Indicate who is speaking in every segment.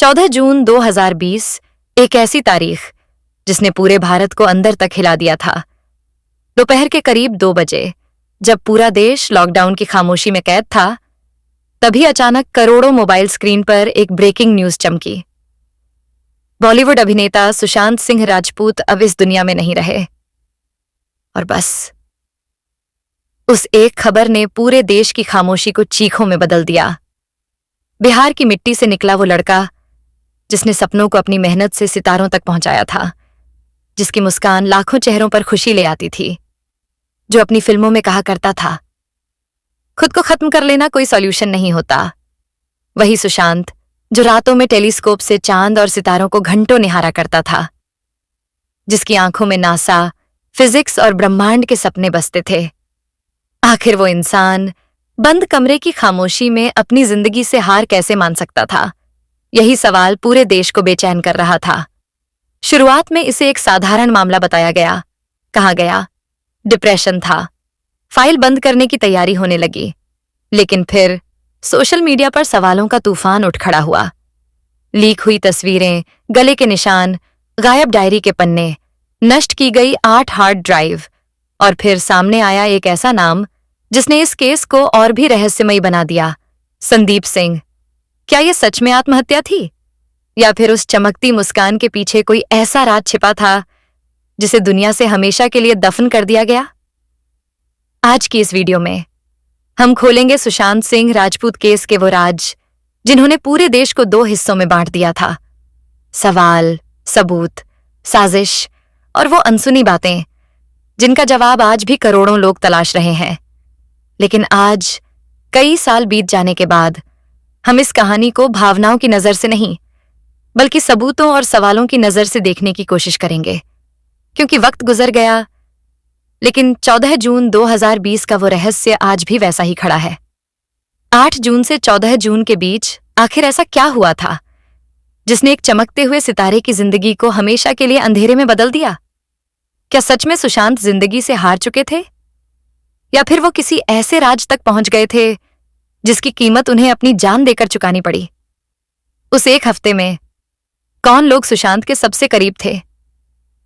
Speaker 1: 14 जून 2020 एक ऐसी तारीख जिसने पूरे भारत को अंदर तक हिला दिया था। दोपहर के करीब 2 बजे, जब पूरा देश लॉकडाउन की खामोशी में कैद था, तभी अचानक करोड़ों मोबाइल स्क्रीन पर एक ब्रेकिंग न्यूज चमकी। बॉलीवुड अभिनेता सुशांत सिंह राजपूत अब इस दुनिया में नहीं रहे। और बस उस एक खबर ने पूरे देश की खामोशी को चीखों में बदल दिया। बिहार की मिट्टी से निकला वो लड़का जिसने सपनों को अपनी मेहनत से सितारों तक पहुंचाया था, जिसकी मुस्कान लाखों चेहरों पर खुशी ले आती थी, जो अपनी फिल्मों में कहा करता था, खुद को खत्म कर लेना कोई सॉल्यूशन नहीं होता। वही सुशांत जो रातों में टेलीस्कोप से चांद और सितारों को घंटों निहारा करता था, जिसकी आंखों में नासा, फिजिक्स और ब्रह्मांड के सपने बसते थे। आखिर वो इंसान बंद कमरे की खामोशी में अपनी जिंदगी से हार कैसे मान सकता था? यही सवाल पूरे देश को बेचैन कर रहा था। शुरुआत में इसे एक साधारण मामला बताया गया, कहा गया डिप्रेशन था, फाइल बंद करने की तैयारी होने लगी। लेकिन फिर सोशल मीडिया पर सवालों का तूफान उठ खड़ा हुआ। लीक हुई तस्वीरें, गले के निशान, गायब डायरी के पन्ने, नष्ट की गई 8 हार्ड ड्राइव, और फिर सामने आया एक ऐसा नाम जिसने इस केस को और भी रहस्यमयी बना दिया, संदीप सिंह। क्या यह सच में आत्महत्या थी, या फिर उस चमकती मुस्कान के पीछे कोई ऐसा राज छिपा था जिसे दुनिया से हमेशा के लिए दफन कर दिया गया? आज की इस वीडियो में हम खोलेंगे सुशांत सिंह राजपूत केस के वो राज जिन्होंने पूरे देश को 2 हिस्सों में बांट दिया था। सवाल, सबूत, साजिश और वो अनसुनी बातें जिनका जवाब आज भी करोड़ों लोग तलाश रहे हैं। लेकिन आज, कई साल बीत जाने के बाद, हम इस कहानी को भावनाओं की नजर से नहीं, बल्कि सबूतों और सवालों की नजर से देखने की कोशिश करेंगे। क्योंकि वक्त गुजर गया, लेकिन 14 जून 2020 का वो रहस्य आज भी वैसा ही खड़ा है। 8 जून से 14 जून के बीच आखिर ऐसा क्या हुआ था जिसने एक चमकते हुए सितारे की जिंदगी को हमेशा के लिए अंधेरे में बदल दिया? क्या सच में सुशांत जिंदगी से हार चुके थे, या फिर वो किसी ऐसे राज तक पहुंच गए थे जिसकी कीमत उन्हें अपनी जान देकर चुकानी पड़ी? उस एक हफ्ते में कौन लोग सुशांत के सबसे करीब थे?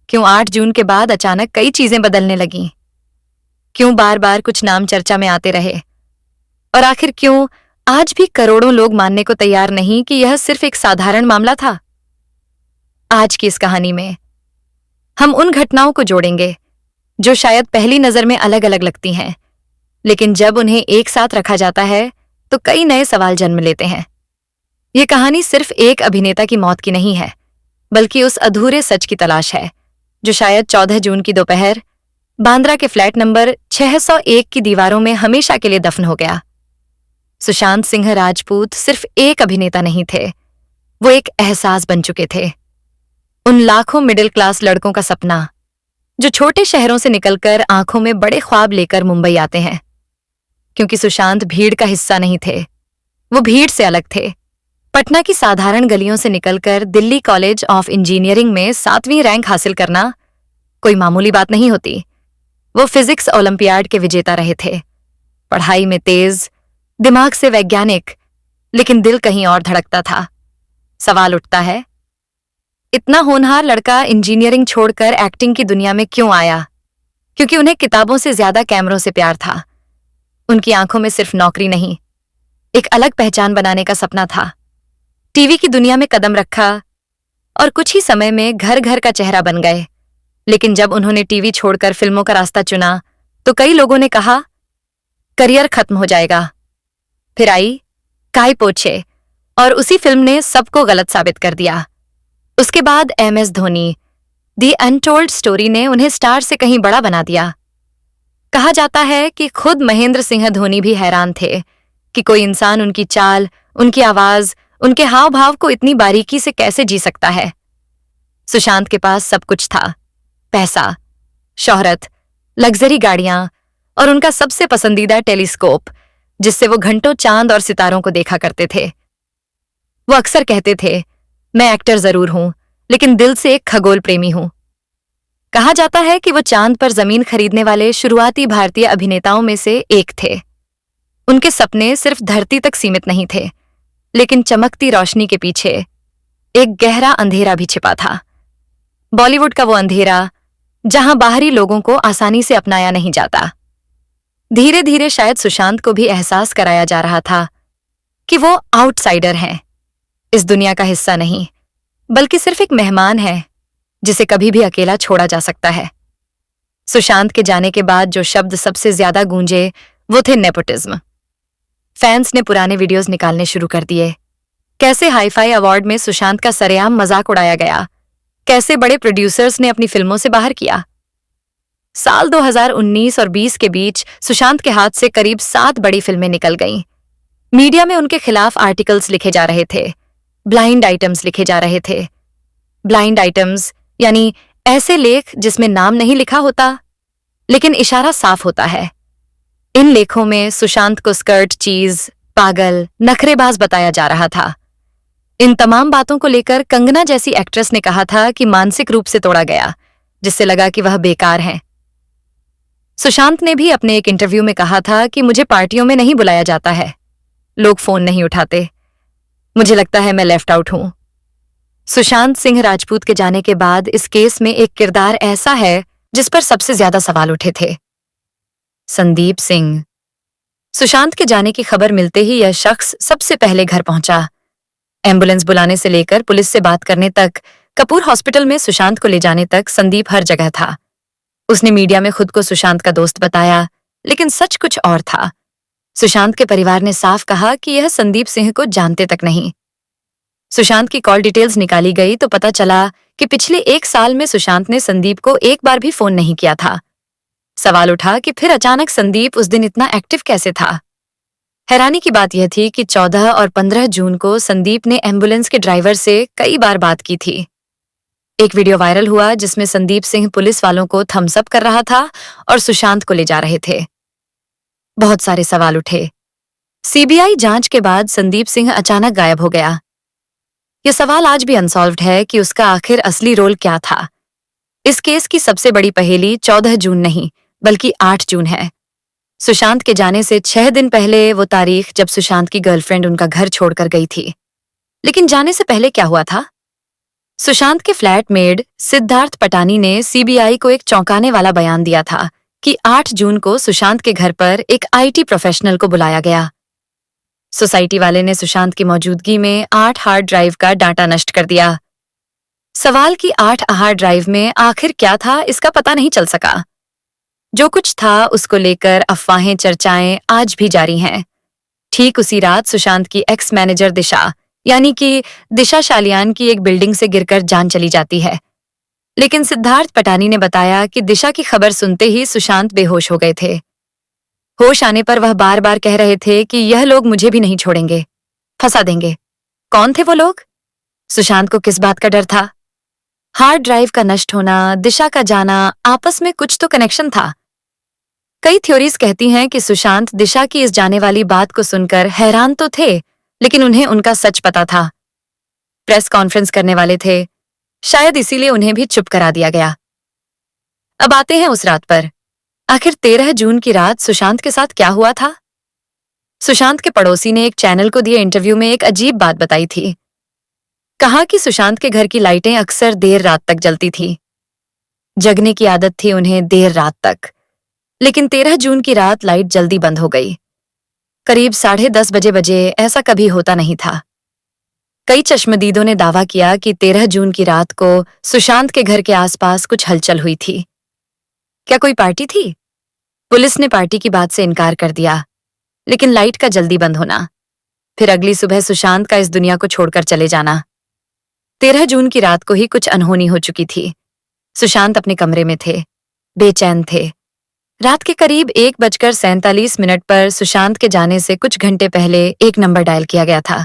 Speaker 1: क्यों 8 जून के बाद अचानक कई चीजें बदलने लगीं? क्यों बार बार कुछ नाम चर्चा में आते रहे? और आखिर क्यों आज भी करोड़ों लोग मानने को तैयार नहीं कि यह सिर्फ एक साधारण मामला था? आज की इस कहानी में हम उन घटनाओं को जोड़ेंगे जो शायद पहली नजर में अलग अलग लगती हैं, लेकिन जब उन्हें एक साथ रखा जाता है तो कई नए सवाल जन्म लेते हैं। यह कहानी सिर्फ एक अभिनेता की मौत की नहीं है, बल्कि उस अधूरे सच की तलाश है जो शायद 14 जून की दोपहर बांद्रा के फ्लैट नंबर 601 की दीवारों में हमेशा के लिए दफन हो गया। सुशांत सिंह राजपूत सिर्फ एक अभिनेता नहीं थे, वो एक एहसास बन चुके थे। उन लाखों मिडिल क्लास लड़कों का सपना जो छोटे शहरों से निकलकर आंखों में बड़े ख्वाब लेकर मुंबई आते हैं। क्योंकि सुशांत भीड़ का हिस्सा नहीं थे, वो भीड़ से अलग थे। पटना की साधारण गलियों से निकलकर दिल्ली कॉलेज ऑफ इंजीनियरिंग में 7वीं रैंक हासिल करना कोई मामूली बात नहीं होती। वो फिजिक्स ओलंपियाड के विजेता रहे थे, पढ़ाई में तेज, दिमाग से वैज्ञानिक, लेकिन दिल कहीं और धड़कता था। सवाल उठता है, इतना होनहार लड़का इंजीनियरिंग छोड़कर एक्टिंग की दुनिया में क्यों आया? क्योंकि उन्हें किताबों से ज्यादा कैमरों से प्यार था। उनकी आंखों में सिर्फ नौकरी नहीं, एक अलग पहचान बनाने का सपना था। टीवी की दुनिया में कदम रखा और कुछ ही समय में घर घर का चेहरा बन गए। लेकिन जब उन्होंने टीवी छोड़कर फिल्मों का रास्ता चुना तो कई लोगों ने कहा करियर खत्म हो जाएगा। फिर आई काय पोछे, और उसी फिल्म ने सबको गलत साबित कर दिया। उसके बाद MS Dhoni, the untold story ने उन्हें स्टार से कहीं बड़ा बना दिया। कहा जाता है कि खुद महेंद्र सिंह धोनी भी हैरान थे कि कोई इंसान उनकी चाल, उनकी आवाज, उनके हाव भाव को इतनी बारीकी से कैसे जी सकता है। सुशांत के पास सब कुछ था, पैसा, शोहरत, लग्जरी गाड़ियां और उनका सबसे पसंदीदा टेलीस्कोप, जिससे वो घंटों चांद और सितारों को देखा करते थे। वो अक्सर कहते थे, मैं एक्टर जरूर हूं, लेकिन दिल से एक खगोल प्रेमी हूं। कहा जाता है कि वो चांद पर जमीन खरीदने वाले शुरुआती भारतीय अभिनेताओं में से एक थे। उनके सपने सिर्फ धरती तक सीमित नहीं थे, लेकिन चमकती रोशनी के पीछे एक गहरा अंधेरा भी छिपा था। बॉलीवुड का वो अंधेरा जहां बाहरी लोगों को आसानी से अपनाया नहीं जाता। धीरे धीरे शायद सुशांत को भी एहसास कराया जा रहा था कि वो आउटसाइडर हैं, इस दुनिया का हिस्सा नहीं, बल्कि सिर्फ एक मेहमान है जिसे कभी भी अकेला छोड़ा जा सकता है। सुशांत के जाने के बाद जो शब्द सबसे ज्यादा गूंजे वो थे नेपोटिज्म। फैंस ने पुराने वीडियोस निकालने शुरू कर दिए। कैसे हाईफाई अवार्ड में सुशांत का सरेआम मजाक उड़ाया गया, कैसे बड़े प्रोड्यूसर्स ने अपनी फिल्मों से बाहर किया। साल 2019 और 20 के बीच सुशांत के हाथ से करीब 7 बड़ी फिल्में निकल गईं। मीडिया में उनके खिलाफ आर्टिकल्स लिखे जा रहे थे, ब्लाइंड आइटम्स लिखे जा रहे थे। ब्लाइंड आइटम्स यानी ऐसे लेख जिसमें नाम नहीं लिखा होता, लेकिन इशारा साफ होता है। इन लेखों में सुशांत को स्कर्ट चीज, पागल, नखरेबाज बताया जा रहा था। इन तमाम बातों को लेकर कंगना जैसी एक्ट्रेस ने कहा था कि मानसिक रूप से तोड़ा गया, जिससे लगा कि वह बेकार हैं। सुशांत ने भी अपने एक इंटरव्यू में कहा था कि मुझे पार्टियों में नहीं बुलाया जाता है, लोग फोन नहीं उठाते, मुझे लगता है मैं लेफ्ट आउट हूं। सुशांत सिंह राजपूत के जाने के बाद इस केस में एक किरदार ऐसा है जिस पर सबसे ज्यादा सवाल उठे थे, संदीप सिंह। सुशांत के जाने की खबर मिलते ही यह शख्स सबसे पहले घर पहुंचा। एम्बुलेंस बुलाने से लेकर पुलिस से बात करने तक, कपूर हॉस्पिटल में सुशांत को ले जाने तक संदीप हर जगह था। उसने मीडिया में खुद को सुशांत का दोस्त बताया, लेकिन सच कुछ और था। सुशांत के परिवार ने साफ कहा कि यह संदीप सिंह को जानते तक नहीं। सुशांत की कॉल डिटेल्स निकाली गई तो पता चला कि पिछले 1 साल में सुशांत ने संदीप को एक बार भी फोन नहीं किया था। सवाल उठा कि फिर अचानक संदीप उस दिन इतना एक्टिव कैसे था। हैरानी की बात यह थी कि 14 और 15 जून को संदीप ने एम्बुलेंस के ड्राइवर से कई बार बात की थी। एक वीडियो वायरल हुआ जिसमें संदीप सिंह पुलिस वालों को थम्स अप कर रहा था और सुशांत को ले जा रहे थे। बहुत सारे सवाल उठे। सीबीआई जांच के बाद संदीप सिंह अचानक गायब हो गया। यह सवाल आज भी अनसॉल्व्ड है कि उसका आखिर असली रोल क्या था। इस केस की सबसे बड़ी पहेली 14 जून नहीं, बल्कि 8 जून है। सुशांत के जाने से 6 दिन पहले वो तारीख जब सुशांत की गर्लफ्रेंड उनका घर छोड़कर गई थी। लेकिन जाने से पहले क्या हुआ था? सुशांत के फ्लैटमेट सिद्धार्थ पटानी ने सीबीआई को एक चौंकाने वाला बयान दिया था कि 8 जून को सुशांत के घर पर एक आईटी प्रोफेशनल को बुलाया गया। सोसाइटी वाले ने सुशांत की मौजूदगी में 8 हार्ड ड्राइव का डाटा नष्ट कर दिया। सवाल कि 8 हार्ड ड्राइव में आखिर क्या था, इसका पता नहीं चल सका। जो कुछ था उसको लेकर अफवाहें, चर्चाएं आज भी जारी हैं। ठीक उसी रात सुशांत की एक्स मैनेजर दिशा, यानी कि दिशा शालियान की एक बिल्डिंग से गिरकर जान चली जाती है। लेकिन सिद्धार्थ पटानी ने बताया कि दिशा की खबर सुनते ही सुशांत बेहोश हो गए थे। होश आने पर वह बार बार कह रहे थे कि यह लोग मुझे भी नहीं छोड़ेंगे, फंसा देंगे। कौन थे वो लोग? सुशांत को किस बात का डर था? हार्ड ड्राइव का नष्ट होना, दिशा का जाना, आपस में कुछ तो कनेक्शन था। कई थ्योरीज कहती हैं कि सुशांत दिशा की इस जाने वाली बात को सुनकर हैरान तो थे, लेकिन उन्हें उनका सच पता था। प्रेस कॉन्फ्रेंस करने वाले थे, शायद इसीलिए उन्हें भी चुप करा दिया गया। अब आते हैं उस रात पर। आखिर 13 जून की रात सुशांत के साथ क्या हुआ था? सुशांत के पड़ोसी ने एक चैनल को दिए इंटरव्यू में एक अजीब बात बताई थी। कहा कि सुशांत के घर की लाइटें अक्सर देर रात तक जलती थी। जगने की आदत थी उन्हें देर रात तक। लेकिन 13 जून की रात लाइट जल्दी बंद हो गई। करीब 10:30 बजे ऐसा कभी होता नहीं था। कई चश्मदीदों ने दावा किया कि 13 जून की रात को सुशांत के घर के आसपास कुछ हलचल हुई थी। क्या कोई पार्टी थी? पुलिस ने पार्टी की बात से इनकार कर दिया, लेकिन लाइट का जल्दी बंद होना, फिर अगली सुबह सुशांत का इस दुनिया को छोड़कर चले जाना। 13 जून की रात को ही कुछ अनहोनी हो चुकी थी। सुशांत अपने कमरे में थे, बेचैन थे। रात के करीब 1:47 पर सुशांत के जाने से कुछ घंटे पहले एक नंबर डायल किया गया था।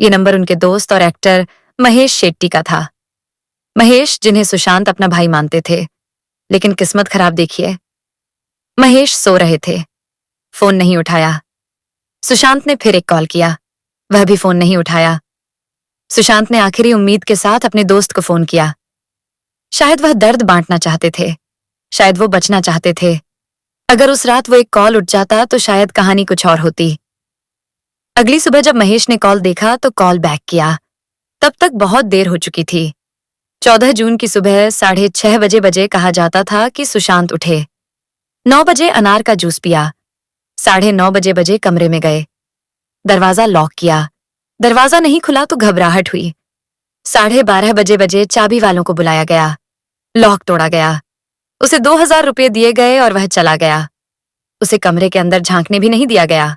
Speaker 1: ये नंबर उनके दोस्त और एक्टर महेश शेट्टी का था। महेश, जिन्हें सुशांत अपना भाई मानते थे, लेकिन किस्मत खराब देखिए, महेश सो रहे थे। फोन नहीं उठाया। सुशांत ने फिर एक कॉल किया, वह भी फोन नहीं उठाया। सुशांत ने आखिरी उम्मीद के साथ अपने दोस्त को फोन किया। शायद वह दर्द बांटना चाहते थे, शायद वो बचना चाहते थे। अगर उस रात वो एक कॉल उठ जाता तो शायद कहानी कुछ और होती। अगली सुबह जब महेश ने कॉल देखा तो कॉल बैक किया। तब तक बहुत देर हो चुकी थी। 14 जून की सुबह 6:30 बजे कहा जाता था कि सुशांत उठे। 9 बजे अनार का जूस पिया। 9:30 बजे कमरे में गए। दरवाजा लॉक किया। दरवाजा नहीं खुला तो घबराहट हुई। 12:30 बजे चाबी वालों को बुलाया गया। लॉक तोड़ा गया। उसे 2000 रुपये दिए गए और वह चला गया। उसे कमरे के अंदर झांकने भी नहीं दिया गया।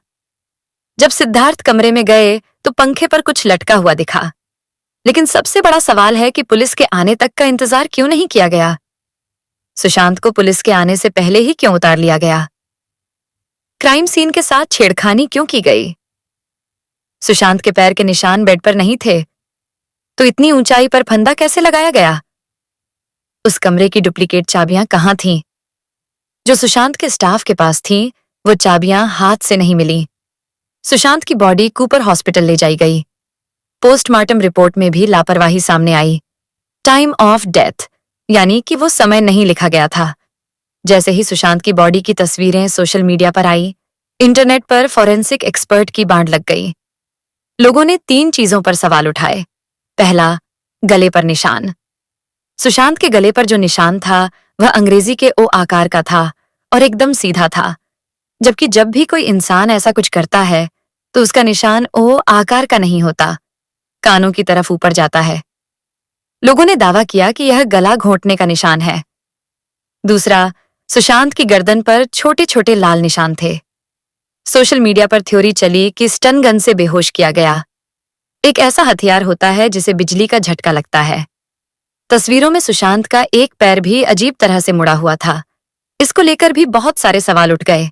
Speaker 1: जब सिद्धार्थ कमरे में गए तो पंखे पर कुछ लटका हुआ दिखा। लेकिन सबसे बड़ा सवाल है कि पुलिस के आने तक का इंतजार क्यों नहीं किया गया? सुशांत को पुलिस के आने से पहले ही क्यों उतार लिया गया? क्राइम सीन के साथ छेड़खानी क्यों की गई? सुशांत के पैर के निशान बेड पर नहीं थे, तो इतनी ऊंचाई पर फंदा कैसे लगाया गया? उस कमरे की डुप्लीकेट चाबियां कहां थीं? जो सुशांत के स्टाफ के पास थीं, वो चाबियां हाथ से नहीं मिली। सुशांत की बॉडी कूपर हॉस्पिटल ले जाई गई। पोस्टमार्टम रिपोर्ट में भी लापरवाही सामने आई। टाइम ऑफ डेथ यानी कि वो समय नहीं लिखा गया था। जैसे ही सुशांत की बॉडी की तस्वीरें सोशल मीडिया पर आई, इंटरनेट पर फॉरेंसिक एक्सपर्ट की बाढ़ लग गई। लोगों ने 3 चीजों पर सवाल उठाए। पहला, गले पर निशान। सुशांत के गले पर जो निशान था वह अंग्रेजी के ओ आकार का था और एकदम सीधा था, जबकि जब भी कोई इंसान ऐसा कुछ करता है तो उसका निशान ओ आकार का नहीं होता, कानों की तरफ ऊपर जाता है। लोगों ने दावा किया कि यह गला घोंटने का निशान है। दूसरा, सुशांत की गर्दन पर छोटे छोटे लाल निशान थे। सोशल मीडिया पर थ्योरी चली कि स्टन गन से बेहोश किया गया। एक ऐसा हथियार होता है जिसे बिजली का झटका लगता है। तस्वीरों में सुशांत का एक पैर भी अजीब तरह से मुड़ा हुआ था। इसको लेकर भी बहुत सारे सवाल उठ गए।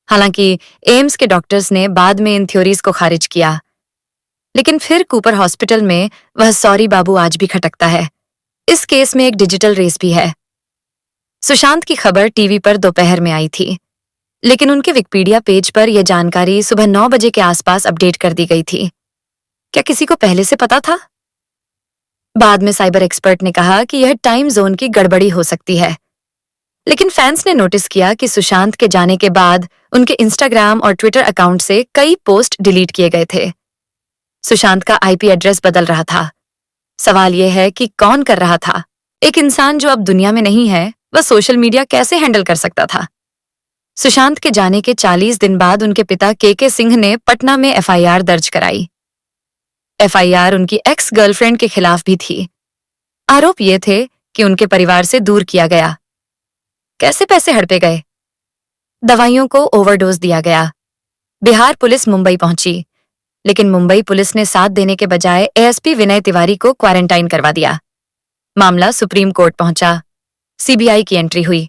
Speaker 1: हालांकि एम्स के डॉक्टर्स ने बाद में इन थ्योरीज को खारिज किया, लेकिन फिर कूपर हॉस्पिटल में वह सॉरी बाबू आज भी खटकता है। इस केस में एक डिजिटल रेस भी है। सुशांत की खबर टीवी पर दोपहर में आई थी, लेकिन उनके विकिपीडिया पेज पर यह जानकारी सुबह 9 बजे के आसपास अपडेट कर दी गई थी। क्या किसी को पहले से पता था? बाद में साइबर एक्सपर्ट ने कहा कि यह टाइम जोन की गड़बड़ी हो सकती है। लेकिन फैंस ने नोटिस किया कि सुशांत के जाने के बाद उनके इंस्टाग्राम और ट्विटर अकाउंट से कई पोस्ट डिलीट किए गए थे। सुशांत का आईपी एड्रेस बदल रहा था। सवाल यह है कि कौन कर रहा था? एक इंसान जो अब दुनिया में नहीं है, वह सोशल मीडिया कैसे हैंडल कर सकता था? सुशांत के जाने के 40 दिन बाद उनके पिता के सिंह ने पटना में एफआईआर दर्ज कराई। एफआईआर उनकी एक्स गर्लफ्रेंड के खिलाफ भी थी। आरोप ये थे कि उनके परिवार से दूर किया गया। कैसे पैसे हड़पे गए? दवाइयों को ओवरडोज दिया गया। बिहार पुलिस मुंबई पहुंची, लेकिन मुंबई पुलिस ने साथ देने के बजाय एएसपी विनय तिवारी को क्वारंटाइन करवा दिया। मामला सुप्रीम कोर्ट पहुंचा। सीबीआई की एंट्री हुई।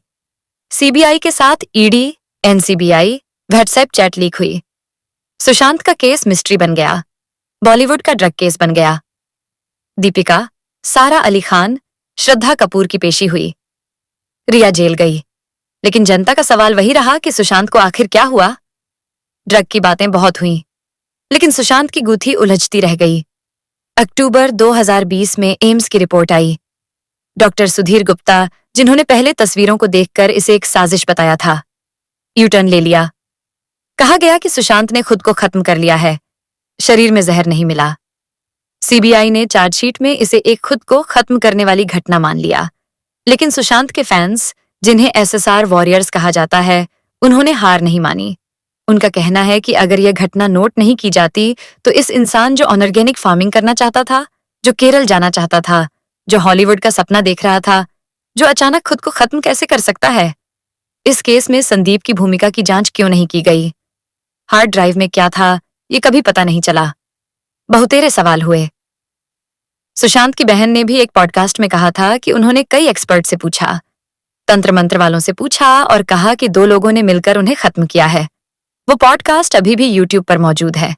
Speaker 1: सीबीआई के साथ ED, NCBI, WhatsApp chat leak हुई। सुशांत का केस मिस्ट्री बन गया। बॉलीवुड का ड्रग केस बन गया। दीपिका, सारा अली खान, श्रद्धा कपूर की पेशी हुई। रिया जेल गई, लेकिन जनता का सवाल वही रहा कि सुशांत को आखिर क्या हुआ? ड्रग की बातें बहुत हुईं, लेकिन सुशांत की गुत्थी उलझती रह गई। अक्टूबर 2020 में एम्स की रिपोर्ट आई। डॉक्टर सुधीर गुप्ता, जिन्होंने पहले तस्वीरों को देखकर इसे एक साजिश बताया था, यूटर्न ले लिया। कहा गया कि सुशांत ने खुद को खत्म कर लिया है, शरीर में जहर नहीं मिला। सीबीआई ने चार्जशीट में इसे एक खुद को खत्म करने वाली घटना मान लिया, लेकिन सुशांत के फैंस, जिन्हें एसएसआर वॉरियर्स कहा जाता है, उन्होंने हार नहीं मानी। उनका कहना है कि अगर यह घटना नोट नहीं की जाती तो इस इंसान जो ऑर्गेनिक फार्मिंग करना चाहता था, जो केरल जाना चाहता था, जो हॉलीवुड का सपना देख रहा था, जो अचानक खुद को खत्म कैसे कर सकता है? इस केस में संदीप की भूमिका की जांच क्यों नहीं की गई? हार्ड ड्राइव में क्या था, ये कभी पता नहीं चला। बहुतेरे सवाल हुए। सुशांत की बहन ने भी एक पॉडकास्ट में कहा था कि उन्होंने कई एक्सपर्ट से पूछा, तंत्र मंत्र वालों से पूछा और कहा कि 2 लोगों ने मिलकर उन्हें खत्म किया है। वो पॉडकास्ट अभी भी यूट्यूब पर मौजूद है।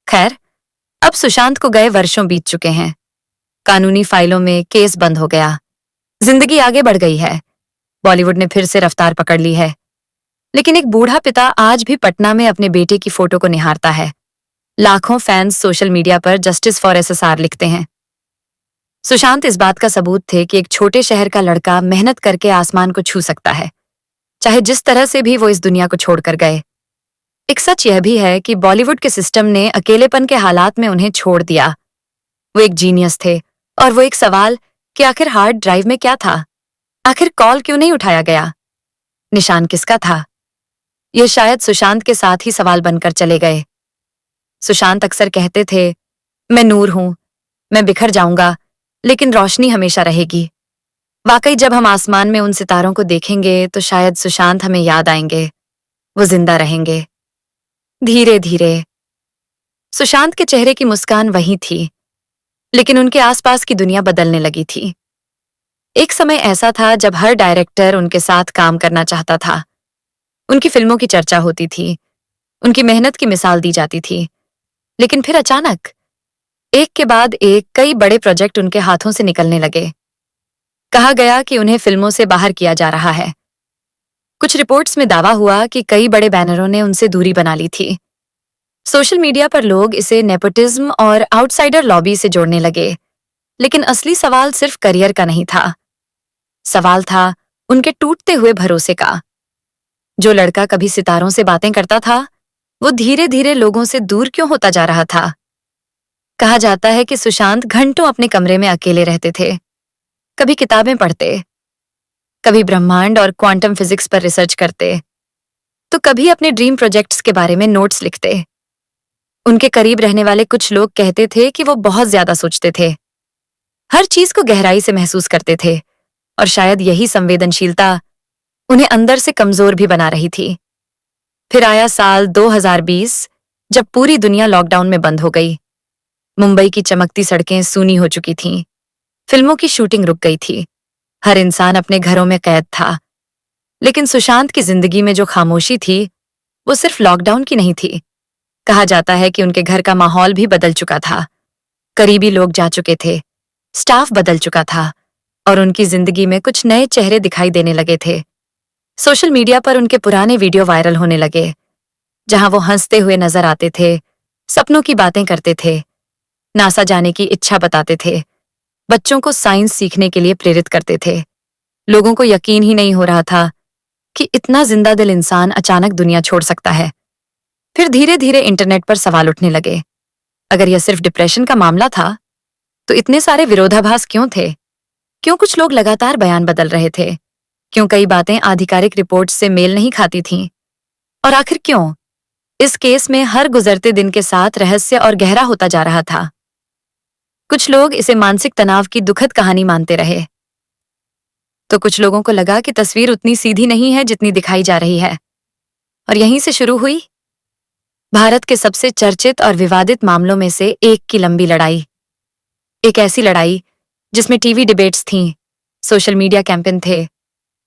Speaker 1: खैर, अब सुशांत को गए वर्षों बीत चुके हैं। कानूनी फाइलों में केस बंद हो गया। जिंदगी आगे बढ़ गई है। बॉलीवुड ने फिर से रफ्तार पकड़ ली है। लेकिन एक बूढ़ा पिता आज भी पटना में अपने बेटे की फोटो को निहारता है। लाखों फैंस सोशल मीडिया पर जस्टिस फॉर एसएसआर लिखते हैं। सुशांत इस बात का सबूत थे कि एक छोटे शहर का लड़का मेहनत करके आसमान को छू सकता है, चाहे जिस तरह से भी वो इस दुनिया को छोड़कर गए। एक सच यह भी है कि बॉलीवुड के सिस्टम ने अकेलेपन के हालात में उन्हें छोड़ दिया। वो एक जीनियस थे, और वो एक सवाल कि आखिर हार्ड ड्राइव में क्या था, आखिर कॉल क्यों नहीं उठाया गया, निशान किसका था। ये शायद सुशांत के साथ ही सवाल बनकर चले गए। सुशांत अक्सर कहते थे, मैं नूर हूं, मैं बिखर जाऊंगा, लेकिन रोशनी हमेशा रहेगी। वाकई जब हम आसमान में उन सितारों को देखेंगे तो शायद सुशांत हमें याद आएंगे, वो जिंदा रहेंगे। धीरे धीरे सुशांत के चेहरे की मुस्कान वही थी, लेकिन उनके आसपास की दुनिया बदलने लगी थी। एक समय ऐसा था जब हर डायरेक्टर उनके साथ काम करना चाहता था। उनकी फिल्मों की चर्चा होती थी, उनकी मेहनत की मिसाल दी जाती थी। लेकिन फिर अचानक एक के बाद एक कई बड़े प्रोजेक्ट उनके हाथों से निकलने लगे। कहा गया कि उन्हें फिल्मों से बाहर किया जा रहा है। कुछ रिपोर्ट्स में दावा हुआ कि कई बड़े बैनरों ने उनसे दूरी बना ली थी। सोशल मीडिया पर लोग इसे नेपोटिज्म और आउटसाइडर लॉबी से जोड़ने लगे, लेकिन असली सवाल सिर्फ करियर का नहीं था। सवाल था उनके टूटते हुए भरोसे का। जो लड़का कभी सितारों से बातें करता था, वो धीरे धीरे लोगों से दूर क्यों होता जा रहा था। कहा जाता है कि सुशांत घंटों अपने कमरे में अकेले रहते थे, कभी किताबें पढ़ते, कभी ब्रह्मांड और क्वांटम फिजिक्स पर रिसर्च करते, तो कभी अपने ड्रीम प्रोजेक्ट्स के बारे में नोट्स लिखते। उनके करीब रहने वाले कुछ लोग कहते थे कि वो बहुत ज्यादा सोचते थे, हर चीज को गहराई से महसूस करते थे, और शायद यही संवेदनशीलता उन्हें अंदर से कमजोर भी बना रही थी। फिर आया साल 2020, जब पूरी दुनिया लॉकडाउन में बंद हो गई। मुंबई की चमकती सड़कें सूनी हो चुकी थीं, फिल्मों की शूटिंग रुक गई थी, हर इंसान अपने घरों में कैद था। लेकिन सुशांत की जिंदगी में जो खामोशी थी, वो सिर्फ लॉकडाउन की नहीं थी। कहा जाता है कि उनके घर का माहौल भी बदल चुका था। करीबी लोग जा चुके थे, स्टाफ बदल चुका था, और उनकी जिंदगी में कुछ नए चेहरे दिखाई देने लगे थे। सोशल मीडिया पर उनके पुराने वीडियो वायरल होने लगे, जहां वो हंसते हुए नजर आते थे, सपनों की बातें करते थे, नासा जाने की इच्छा बताते थे, बच्चों को साइंस सीखने के लिए प्रेरित करते थे। लोगों को यकीन ही नहीं हो रहा था कि इतना जिंदा दिल इंसान अचानक दुनिया छोड़ सकता है। फिर धीरे धीरे इंटरनेट पर सवाल उठने लगे, अगर यह सिर्फ डिप्रेशन का मामला था, तो इतने सारे विरोधाभास क्यों थे? क्यों कुछ लोग लगातार बयान बदल रहे थे? क्यों कई बातें आधिकारिक रिपोर्ट से मेल नहीं खाती थीं? और आखिर क्यों इस केस में हर गुजरते दिन के साथ रहस्य और गहरा होता जा रहा था? कुछ लोग इसे मानसिक तनाव की दुखद कहानी मानते रहे, तो कुछ लोगों को लगा कि तस्वीर उतनी सीधी नहीं है जितनी दिखाई जा रही है। और यहीं से शुरू हुई भारत के सबसे चर्चित और विवादित मामलों में से एक की लंबी लड़ाई। एक ऐसी लड़ाई जिसमें टीवी डिबेट्स थीं, सोशल मीडिया कैंपेन थे,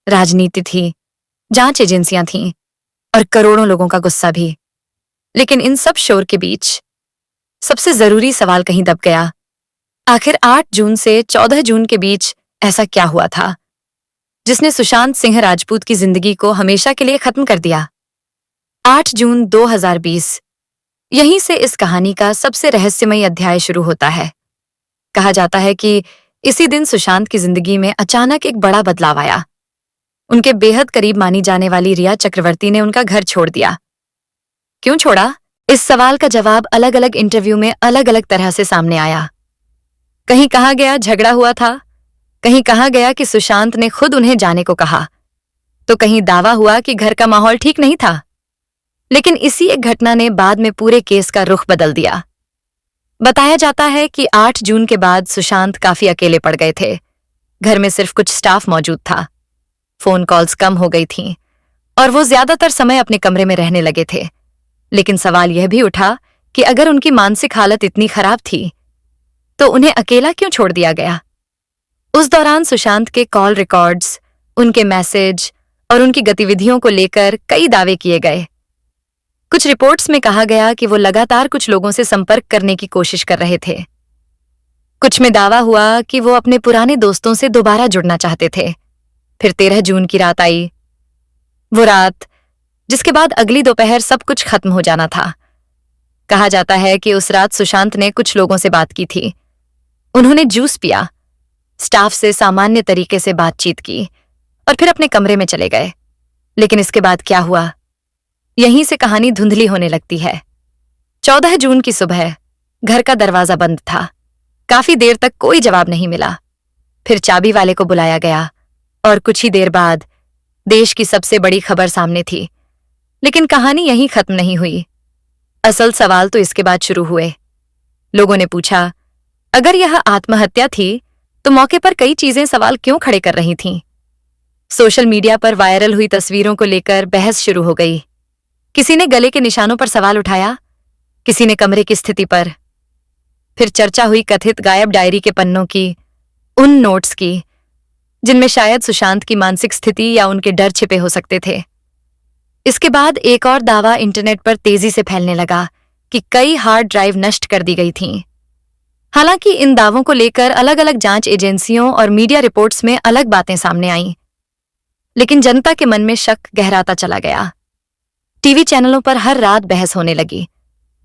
Speaker 1: राजनीति थी, जांच एजेंसियां थीं, और करोड़ों लोगों का गुस्सा भी। लेकिन इन सब शोर के बीच सबसे जरूरी सवाल कहीं दब गया। आखिर 8 जून से 14 जून के बीच ऐसा क्या हुआ था जिसने सुशांत सिंह राजपूत की जिंदगी को हमेशा के लिए खत्म कर दिया? 8 जून 2020, यहीं से इस कहानी का सबसे रहस्यमयी अध्याय शुरू होता है। कहा जाता है कि इसी दिन सुशांत की जिंदगी में अचानक एक बड़ा बदलाव आया। उनके बेहद करीब मानी जाने वाली रिया चक्रवर्ती ने उनका घर छोड़ दिया। क्यों छोड़ा? इस सवाल का जवाब अलग अलग इंटरव्यू में अलग अलग तरह से सामने आया। कहीं कहा गया झगड़ा हुआ था, कहीं कहा गया कि सुशांत ने खुद उन्हें जाने को कहा, तो कहीं दावा हुआ कि घर का माहौल ठीक नहीं था। लेकिन इसी एक घटना ने बाद में पूरे केस का रुख बदल दिया। बताया जाता है कि 8 जून के बाद सुशांत काफी अकेले पड़ गए थे। घर में सिर्फ कुछ स्टाफ मौजूद था, फोन कॉल्स कम हो गई थीं, और वो ज्यादातर समय अपने कमरे में रहने लगे थे। लेकिन सवाल यह भी उठा कि अगर उनकी मानसिक हालत इतनी खराब थी, तो उन्हें अकेला क्यों छोड़ दिया गया? उस दौरान सुशांत के कॉल रिकॉर्ड्स, उनके मैसेज और उनकी गतिविधियों को लेकर कई दावे किए गए। कुछ रिपोर्ट्स में कहा गया कि वो लगातार कुछ लोगों से संपर्क करने की कोशिश कर रहे थे। कुछ में दावा हुआ कि वो अपने पुराने दोस्तों से दोबारा जुड़ना चाहते थे। फिर 13 जून की रात आई, वो रात जिसके बाद अगली दोपहर सब कुछ खत्म हो जाना था। कहा जाता है कि उस रात सुशांत ने कुछ लोगों से बात की थी। उन्होंने जूस पिया, स्टाफ से सामान्य तरीके से बातचीत की, और फिर अपने कमरे में चले गए। लेकिन इसके बाद क्या हुआ? यहीं से कहानी धुंधली होने लगती है। 14 जून की सुबह घर का दरवाजा बंद था। काफी देर तक कोई जवाब नहीं मिला। फिर चाबी वाले को बुलाया गया और कुछ ही देर बाद देश की सबसे बड़ी खबर सामने थी। लेकिन कहानी यहीं खत्म नहीं हुई। असल सवाल तो इसके बाद शुरू हुए। लोगों ने पूछा, अगर यह आत्महत्या थी तो मौके पर कई चीजें सवाल क्यों खड़े कर रही थीं? सोशल मीडिया पर वायरल हुई तस्वीरों को लेकर बहस शुरू हो गई। किसी ने गले के निशानों पर सवाल उठाया, किसी ने कमरे की स्थिति पर। फिर चर्चा हुई कथित गायब डायरी के पन्नों की, उन नोट्स की जिनमें शायद सुशांत की मानसिक स्थिति या उनके डर छिपे हो सकते थे। इसके बाद एक और दावा इंटरनेट पर तेजी से फैलने लगा कि कई हार्ड ड्राइव नष्ट कर दी गई थीं। हालांकि इन दावों को लेकर अलग अलग जांच एजेंसियों और मीडिया रिपोर्ट्स में अलग बातें सामने आईं, लेकिन जनता के मन में शक गहराता चला गया। टीवी चैनलों पर हर रात बहस होने लगी।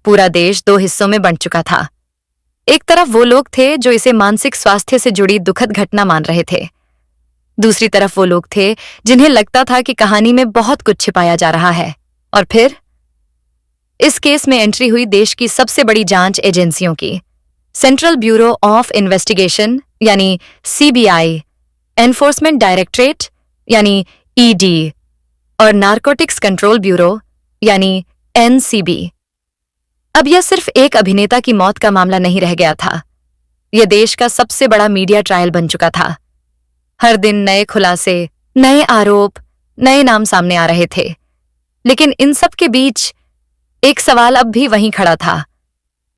Speaker 1: पूरा देश दो हिस्सों में बंट चुका था। एक तरफ वो लोग थे जो इसे मानसिक स्वास्थ्य से जुड़ी दुखद घटना मान रहे थे। दूसरी तरफ वो लोग थे जिन्हें लगता था कि कहानी में बहुत कुछ छिपाया जा रहा है। और फिर इस केस में एंट्री हुई देश की सबसे बड़ी जांच एजेंसियों की, सेंट्रल ब्यूरो ऑफ इन्वेस्टिगेशन यानी सीबीआई, एनफोर्समेंट डायरेक्टरेट यानी ईडी और नारकोटिक्स कंट्रोल ब्यूरो यानी एनसीबी। अब यह सिर्फ एक अभिनेता की मौत का मामला नहीं रह गया था। यह देश का सबसे बड़ा मीडिया ट्रायल बन चुका था। हर दिन नए खुलासे, नए आरोप, नए नाम सामने आ रहे थे। लेकिन इन सब के बीच एक सवाल अब भी वहीं खड़ा था।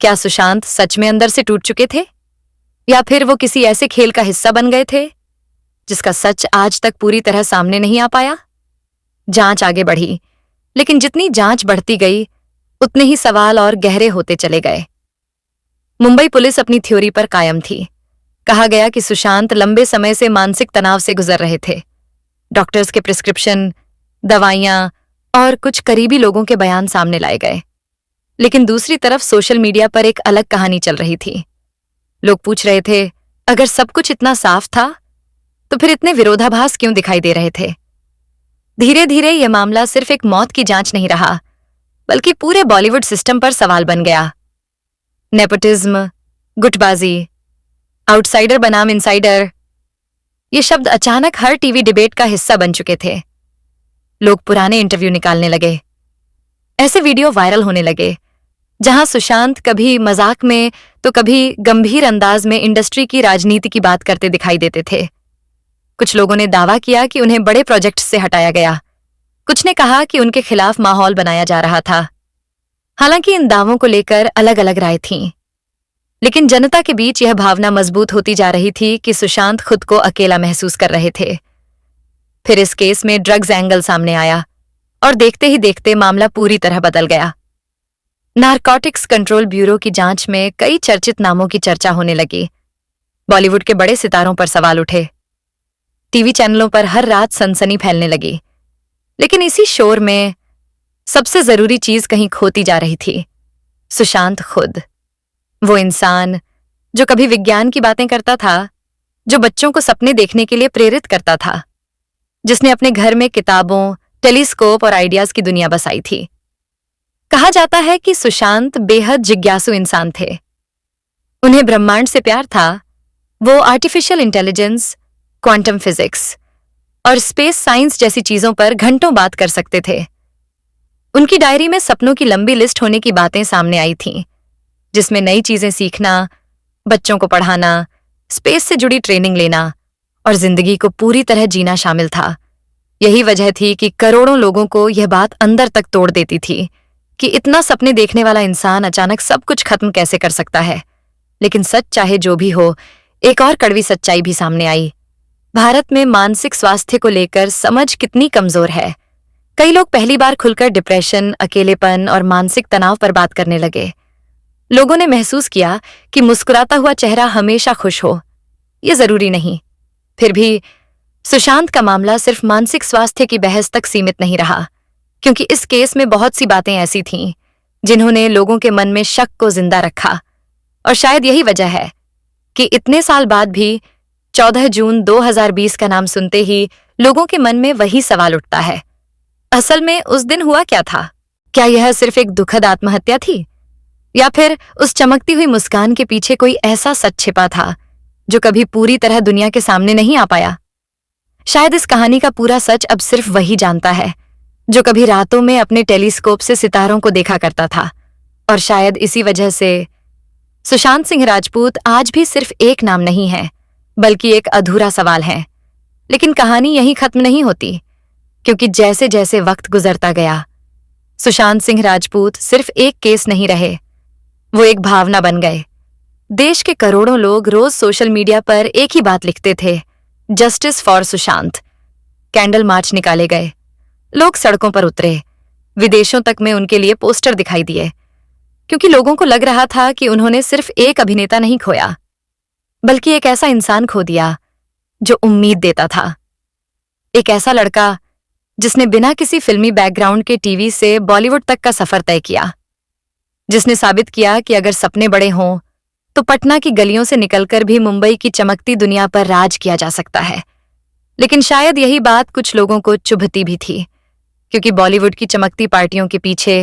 Speaker 1: क्या सुशांत सच में अंदर से टूट चुके थे, या फिर वो किसी ऐसे खेल का हिस्सा बन गए थे जिसका सच आज तक पूरी तरह सामने नहीं आ पाया? जांच आगे बढ़ी, लेकिन जितनी जांच बढ़ती गई उतने ही सवाल और गहरे होते चले गए। मुंबई पुलिस अपनी थ्योरी पर कायम थी। कहा गया कि सुशांत लंबे समय से मानसिक तनाव से गुजर रहे थे। डॉक्टर्स के प्रिस्क्रिप्शन, दवाइयां और कुछ करीबी लोगों के बयान सामने लाए गए। लेकिन दूसरी तरफ सोशल मीडिया पर एक अलग कहानी चल रही थी। लोग पूछ रहे थे, अगर सब कुछ इतना साफ था तो फिर इतने विरोधाभास क्यों दिखाई दे रहे थे? धीरे धीरे यह मामला सिर्फ एक मौत की जांच नहीं रहा, बल्कि पूरे बॉलीवुड सिस्टम पर सवाल बन गया। नेपोटिज्म, गुटबाजी, आउटसाइडर बनाम इनसाइडर, ये शब्द अचानक हर टीवी डिबेट का हिस्सा बन चुके थे। लोग पुराने इंटरव्यू निकालने लगे। ऐसे वीडियो वायरल होने लगे जहां सुशांत कभी मजाक में तो कभी गंभीर अंदाज में इंडस्ट्री की राजनीति की बात करते दिखाई देते थे। कुछ लोगों ने दावा किया कि उन्हें बड़े प्रोजेक्ट से हटाया गया। कुछ ने कहा कि उनके खिलाफ माहौल बनाया जा रहा था। हालांकि इन दावों को लेकर अलग अलग राय थीं, लेकिन जनता के बीच यह भावना मजबूत होती जा रही थी कि सुशांत खुद को अकेला महसूस कर रहे थे। फिर इस केस में ड्रग्स एंगल सामने आया और देखते ही देखते मामला पूरी तरह बदल गया। नारकोटिक्स कंट्रोल ब्यूरो की जांच में कई चर्चित नामों की चर्चा होने लगी। बॉलीवुड के बड़े सितारों पर सवाल उठे। टीवी चैनलों पर हर रात सनसनी फैलने लगी। लेकिन इसी शोर में सबसे जरूरी चीज कहीं खोती जा रही थी, सुशांत खुद। वो इंसान जो कभी विज्ञान की बातें करता था, जो बच्चों को सपने देखने के लिए प्रेरित करता था, जिसने अपने घर में किताबों, टेलीस्कोप और आइडियाज की दुनिया बसाई थी। कहा जाता है कि सुशांत बेहद जिज्ञासु इंसान थे। उन्हें ब्रह्मांड से प्यार था। वो आर्टिफिशियल इंटेलिजेंस, क्वांटम फिजिक्स और स्पेस साइंस जैसी चीजों पर घंटों बात कर सकते थे। उनकी डायरी में सपनों की लंबी लिस्ट होने की बातें सामने आई थीं, जिसमें नई चीजें सीखना, बच्चों को पढ़ाना, स्पेस से जुड़ी ट्रेनिंग लेना और जिंदगी को पूरी तरह जीना शामिल था। यही वजह थी कि करोड़ों लोगों को यह बात अंदर तक तोड़ देती थी कि इतना सपने देखने वाला इंसान अचानक सब कुछ खत्म कैसे कर सकता है। लेकिन सच चाहे जो भी हो, एक और कड़वी सच्चाई भी सामने आई। भारत में मानसिक स्वास्थ्य को लेकर समझ कितनी कमजोर है। कई लोग पहली बार खुलकर डिप्रेशन, अकेलेपन और मानसिक तनाव पर बात करने लगे। लोगों ने महसूस किया कि मुस्कुराता हुआ चेहरा हमेशा खुश हो, ये जरूरी नहीं। फिर भी सुशांत का मामला सिर्फ मानसिक स्वास्थ्य की बहस तक सीमित नहीं रहा, क्योंकि इस केस में बहुत सी बातें ऐसी थीं जिन्होंने लोगों के मन में शक को जिंदा रखा। और शायद यही वजह है कि इतने साल बाद भी 14 जून 2020 का नाम सुनते ही लोगों के मन में वही सवाल उठता है, असल में उस दिन हुआ क्या था? क्या यह सिर्फ एक दुखद आत्महत्या थी, या फिर उस चमकती हुई मुस्कान के पीछे कोई ऐसा सच छिपा था जो कभी पूरी तरह दुनिया के सामने नहीं आ पाया? शायद इस कहानी का पूरा सच अब सिर्फ वही जानता है जो कभी रातों में अपने टेलीस्कोप से सितारों को देखा करता था। और शायद इसी वजह से सुशांत सिंह राजपूत आज भी सिर्फ एक नाम नहीं है, बल्कि एक अधूरा सवाल है। लेकिन कहानी यहीं खत्म नहीं होती, क्योंकि जैसे जैसे वक्त गुजरता गया, सुशांत सिंह राजपूत सिर्फ एक केस नहीं रहे, वो एक भावना बन गए। देश के करोड़ों लोग रोज सोशल मीडिया पर एक ही बात लिखते थे, justice for Sushant. Candle march निकाले गए, लोग सड़कों पर उतरे, विदेशों तक में उनके लिए पोस्टर दिखाई दिए, क्योंकि लोगों को लग रहा था कि उन्होंने सिर्फ एक अभिनेता नहीं खोया, बल्कि एक ऐसा इंसान खो दिया जो उम्मीद देता था। एक ऐसा लड़का जिसने बिना किसी फिल्मी बैकग्राउंड के टीवी से बॉलीवुड तक का सफर तय किया, जिसने साबित किया कि अगर सपने बड़े हों तो पटना की गलियों से निकलकर भी मुंबई की चमकती दुनिया पर राज किया जा सकता है। लेकिन शायद यही बात कुछ लोगों को चुभती भी थी, क्योंकि बॉलीवुड की चमकती पार्टियों के पीछे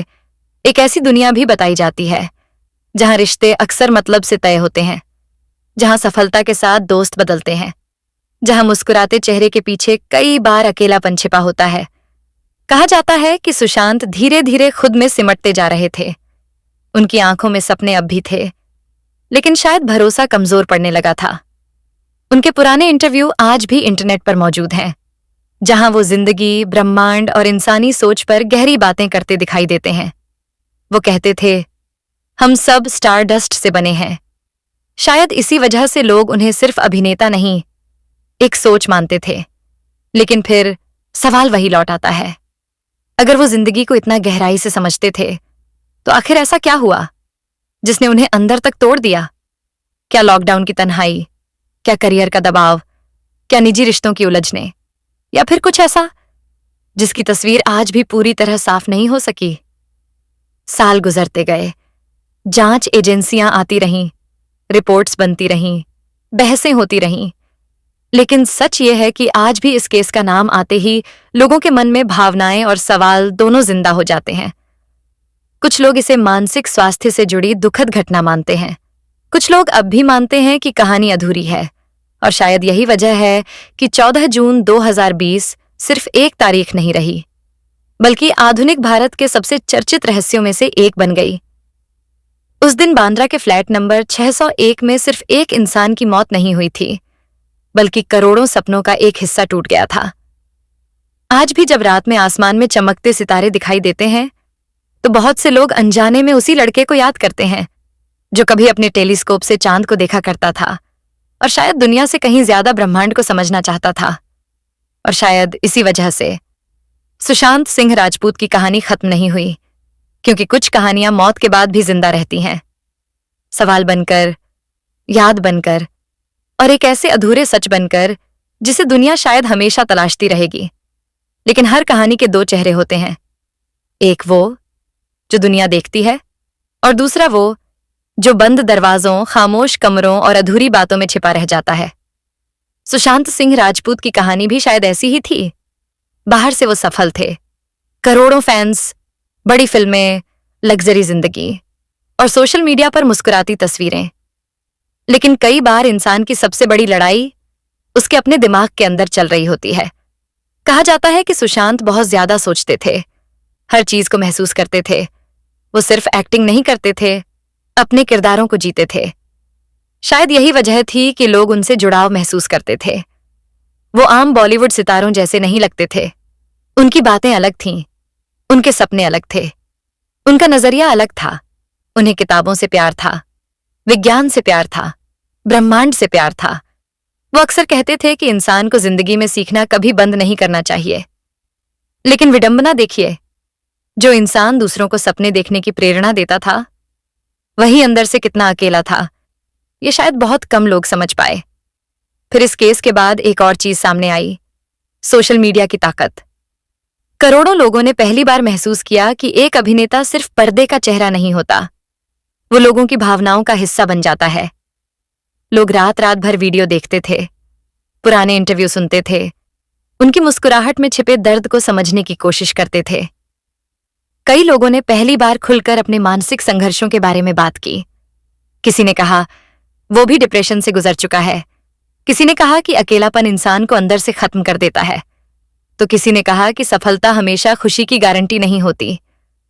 Speaker 1: एक ऐसी दुनिया भी बताई जाती है जहां रिश्ते अक्सर मतलब से तय होते हैं, जहां सफलता के साथ दोस्त बदलते हैं, जहां मुस्कुराते चेहरे के पीछे कई बार अकेलापन छिपा होता है। कहा जाता है कि सुशांत धीरे धीरे खुद में सिमटते जा रहे थे। उनकी आंखों में सपने अब भी थे, लेकिन शायद भरोसा कमजोर पड़ने लगा था। उनके पुराने इंटरव्यू आज भी इंटरनेट पर मौजूद हैं, जहां वो जिंदगी, ब्रह्मांड और इंसानी सोच पर गहरी बातें करते दिखाई देते हैं। वो कहते थे, हम सब स्टारडस्ट से बने हैं। शायद इसी वजह से लोग उन्हें सिर्फ अभिनेता नहीं, एक सोच मानते थे। लेकिन फिर सवाल वही लौट आता है, अगर वो जिंदगी को इतना गहराई से समझते थे तो आखिर ऐसा क्या हुआ जिसने उन्हें अंदर तक तोड़ दिया? क्या लॉकडाउन की तन्हाई, क्या करियर का दबाव, क्या निजी रिश्तों की उलझने, या फिर कुछ ऐसा जिसकी तस्वीर आज भी पूरी तरह साफ नहीं हो सकी? साल गुजरते गए, जांच एजेंसियां आती रहीं, रिपोर्ट्स बनती रहीं, बहसें होती रहीं, लेकिन सच ये है कि आज भी इस केस का नाम आते ही लोगों के मन में भावनाएं और सवाल दोनों जिंदा हो जाते हैं। कुछ लोग इसे मानसिक स्वास्थ्य से जुड़ी दुखद घटना मानते हैं, कुछ लोग अब भी मानते हैं कि कहानी अधूरी है। और शायद यही वजह है कि 14 जून 2020 सिर्फ एक तारीख नहीं रही, बल्कि आधुनिक भारत के सबसे चर्चित रहस्यों में से एक बन गई। उस दिन बांद्रा के फ्लैट नंबर 601 में सिर्फ एक इंसान की मौत नहीं हुई थी, बल्कि करोड़ों सपनों का एक हिस्सा टूट गया था। आज भी जब रात में आसमान में चमकते सितारे दिखाई देते हैं, तो बहुत से लोग अनजाने में उसी लड़के को याद करते हैं जो कभी अपने टेलीस्कोप से चांद को देखा करता था और शायद दुनिया से कहीं ज्यादा ब्रह्मांड को समझना चाहता था। और शायद इसी वजह से सुशांत सिंह राजपूत की कहानी खत्म नहीं हुई, क्योंकि कुछ कहानियां मौत के बाद भी जिंदा रहती हैं, सवाल बनकर, याद बनकर, और एक ऐसे अधूरे सच बनकर जिसे दुनिया शायद हमेशा तलाशती रहेगी। लेकिन हर कहानी के दो चेहरे होते हैं, एक वो जो दुनिया देखती है, और दूसरा वो जो बंद दरवाजों, खामोश कमरों और अधूरी बातों में छिपा रह जाता है। सुशांत सिंह राजपूत की कहानी भी शायद ऐसी ही थी। बाहर से वो सफल थे, करोड़ों फैंस, बड़ी फिल्में, लग्जरी जिंदगी और सोशल मीडिया पर मुस्कुराती तस्वीरें। लेकिन कई बार इंसान की सबसे बड़ी लड़ाई उसके अपने दिमाग के अंदर चल रही होती है। कहा जाता है कि सुशांत बहुत ज्यादा सोचते थे, हर चीज को महसूस करते थे। वो सिर्फ एक्टिंग नहीं करते थे, अपने किरदारों को जीते थे। शायद यही वजह थी कि लोग उनसे जुड़ाव महसूस करते थे। वो आम बॉलीवुड सितारों जैसे नहीं लगते थे। उनकी बातें अलग थीं, उनके सपने अलग थे, उनका नजरिया अलग था। उन्हें किताबों से प्यार था, विज्ञान से प्यार था, ब्रह्मांड से प्यार था। वो अक्सर कहते थे कि इंसान को जिंदगी में सीखना कभी बंद नहीं करना चाहिए। लेकिन विडंबना देखिए, जो इंसान दूसरों को सपने देखने की प्रेरणा देता था, वही अंदर से कितना अकेला था, ये शायद बहुत कम लोग समझ पाए। फिर इस केस के बाद एक और चीज सामने आई, सोशल मीडिया की ताकत। करोड़ों लोगों ने पहली बार महसूस किया कि एक अभिनेता सिर्फ पर्दे का चेहरा नहीं होता, वो लोगों की भावनाओं का हिस्सा बन जाता है। लोग रात रात भर वीडियो देखते थे, पुराने इंटरव्यू सुनते थे, उनकी मुस्कुराहट में छिपे दर्द को समझने की कोशिश करते थे। कई लोगों ने पहली बार खुलकर अपने मानसिक संघर्षों के बारे में बात की। किसी ने कहा वो भी डिप्रेशन से गुजर चुका है, किसी ने कहा कि अकेलापन इंसान को अंदर से खत्म कर देता है, तो किसी ने कहा कि सफलता हमेशा खुशी की गारंटी नहीं होती।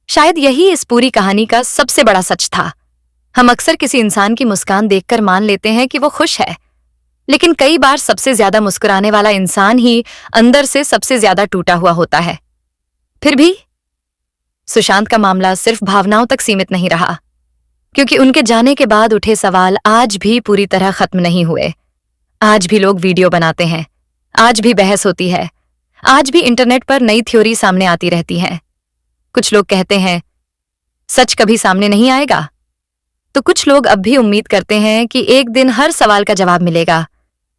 Speaker 1: शायद यही इस पूरी कहानी का सबसे बड़ा सच था। हम अक्सर किसी इंसान की मुस्कान देखकर मान लेते हैं कि वो खुश है, लेकिन कई बार सबसे ज्यादा मुस्कुराने वाला इंसान ही अंदर से सबसे ज्यादा टूटा हुआ होता है। फिर भी सुशांत का मामला सिर्फ भावनाओं तक सीमित नहीं रहा, क्योंकि उनके जाने के बाद उठे सवाल आज भी पूरी तरह खत्म नहीं हुए। आज भी लोग वीडियो बनाते हैं, आज भी बहस होती है, आज भी इंटरनेट पर नई थ्योरी सामने आती रहती है। कुछ लोग कहते हैं सच कभी सामने नहीं आएगा, तो कुछ लोग अब भी उम्मीद करते हैं कि एक दिन हर सवाल का जवाब मिलेगा,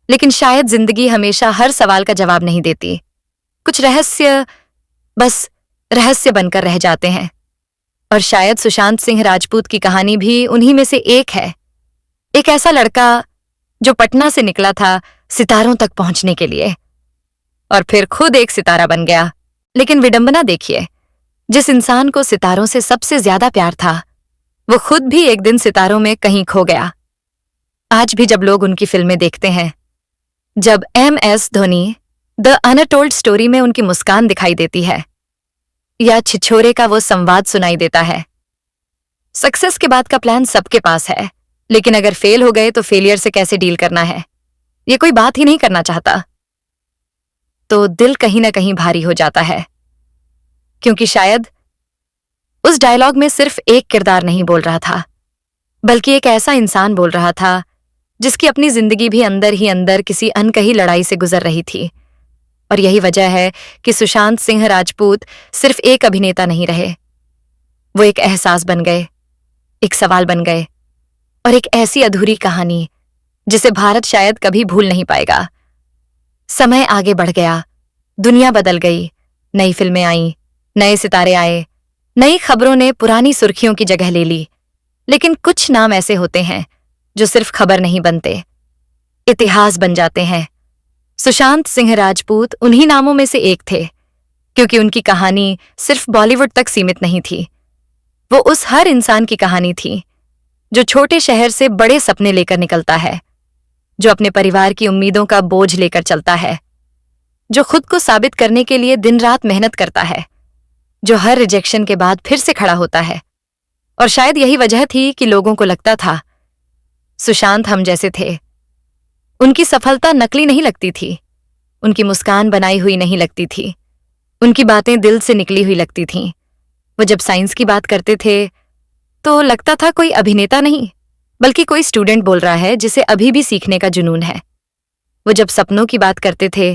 Speaker 1: लेकिन शायद जिंदगी हमेशा हर सवाल का जवाब नहीं देती। कुछ रहस्य बस रहस्य बनकर रह जाते हैं, और शायद सुशांत सिंह राजपूत की कहानी भी उन्हीं में से एक है। एक ऐसा लड़का जो पटना से निकला था सितारों तक पहुंचने के लिए, और फिर खुद एक सितारा बन गया। लेकिन विडंबना देखिए, जिस इंसान को सितारों से सबसे ज्यादा प्यार था, वो खुद भी एक दिन सितारों में कहीं खो गया। आज भी जब लोग उनकी फिल्में देखते हैं, जब MS Dhoni the untold story में उनकी मुस्कान दिखाई देती है, या छिछोरे का वो संवाद सुनाई देता है, सक्सेस के बाद का प्लान सबके पास है, लेकिन अगर फेल हो गए तो फेलियर से कैसे डील करना है, ये कोई बात ही नहीं करना चाहता, तो दिल कहीं ना कहीं भारी हो जाता है। क्योंकि शायद उस डायलॉग में सिर्फ एक किरदार नहीं बोल रहा था, बल्कि एक ऐसा इंसान बोल रहा था जिसकी अपनी जिंदगी भी अंदर ही अंदर किसी अनकही लड़ाई से गुजर रही थी। और यही वजह है कि सुशांत सिंह राजपूत सिर्फ एक अभिनेता नहीं रहे, वो एक एहसास बन गए, एक सवाल बन गए, और एक ऐसी अधूरी कहानी जिसे भारत शायद कभी भूल नहीं पाएगा। समय आगे बढ़ गया, दुनिया बदल गई, नई फिल्में आईं, नए सितारे आए, नई खबरों ने पुरानी सुर्खियों की जगह ले ली, लेकिन कुछ नाम ऐसे होते हैं जो सिर्फ खबर नहीं बनते, इतिहास बन जाते हैं। सुशांत सिंह राजपूत उन्हीं नामों में से एक थे, क्योंकि उनकी कहानी सिर्फ बॉलीवुड तक सीमित नहीं थी। वो उस हर इंसान की कहानी थी जो छोटे शहर से बड़े सपने लेकर निकलता है, जो अपने परिवार की उम्मीदों का बोझ लेकर चलता है, जो खुद को साबित करने के लिए दिन रात मेहनत करता है, जो हर रिजेक्शन के बाद फिर से खड़ा होता है। और शायद यही वजह थी कि लोगों को लगता था सुशांत हम जैसे थे। उनकी सफलता नकली नहीं लगती थी, उनकी मुस्कान बनाई हुई नहीं लगती थी, उनकी बातें दिल से निकली हुई लगती थीं। वो जब साइंस की बात करते थे तो लगता था कोई अभिनेता नहीं, बल्कि कोई स्टूडेंट बोल रहा है जिसे अभी भी सीखने का जुनून है। वो जब सपनों की बात करते थे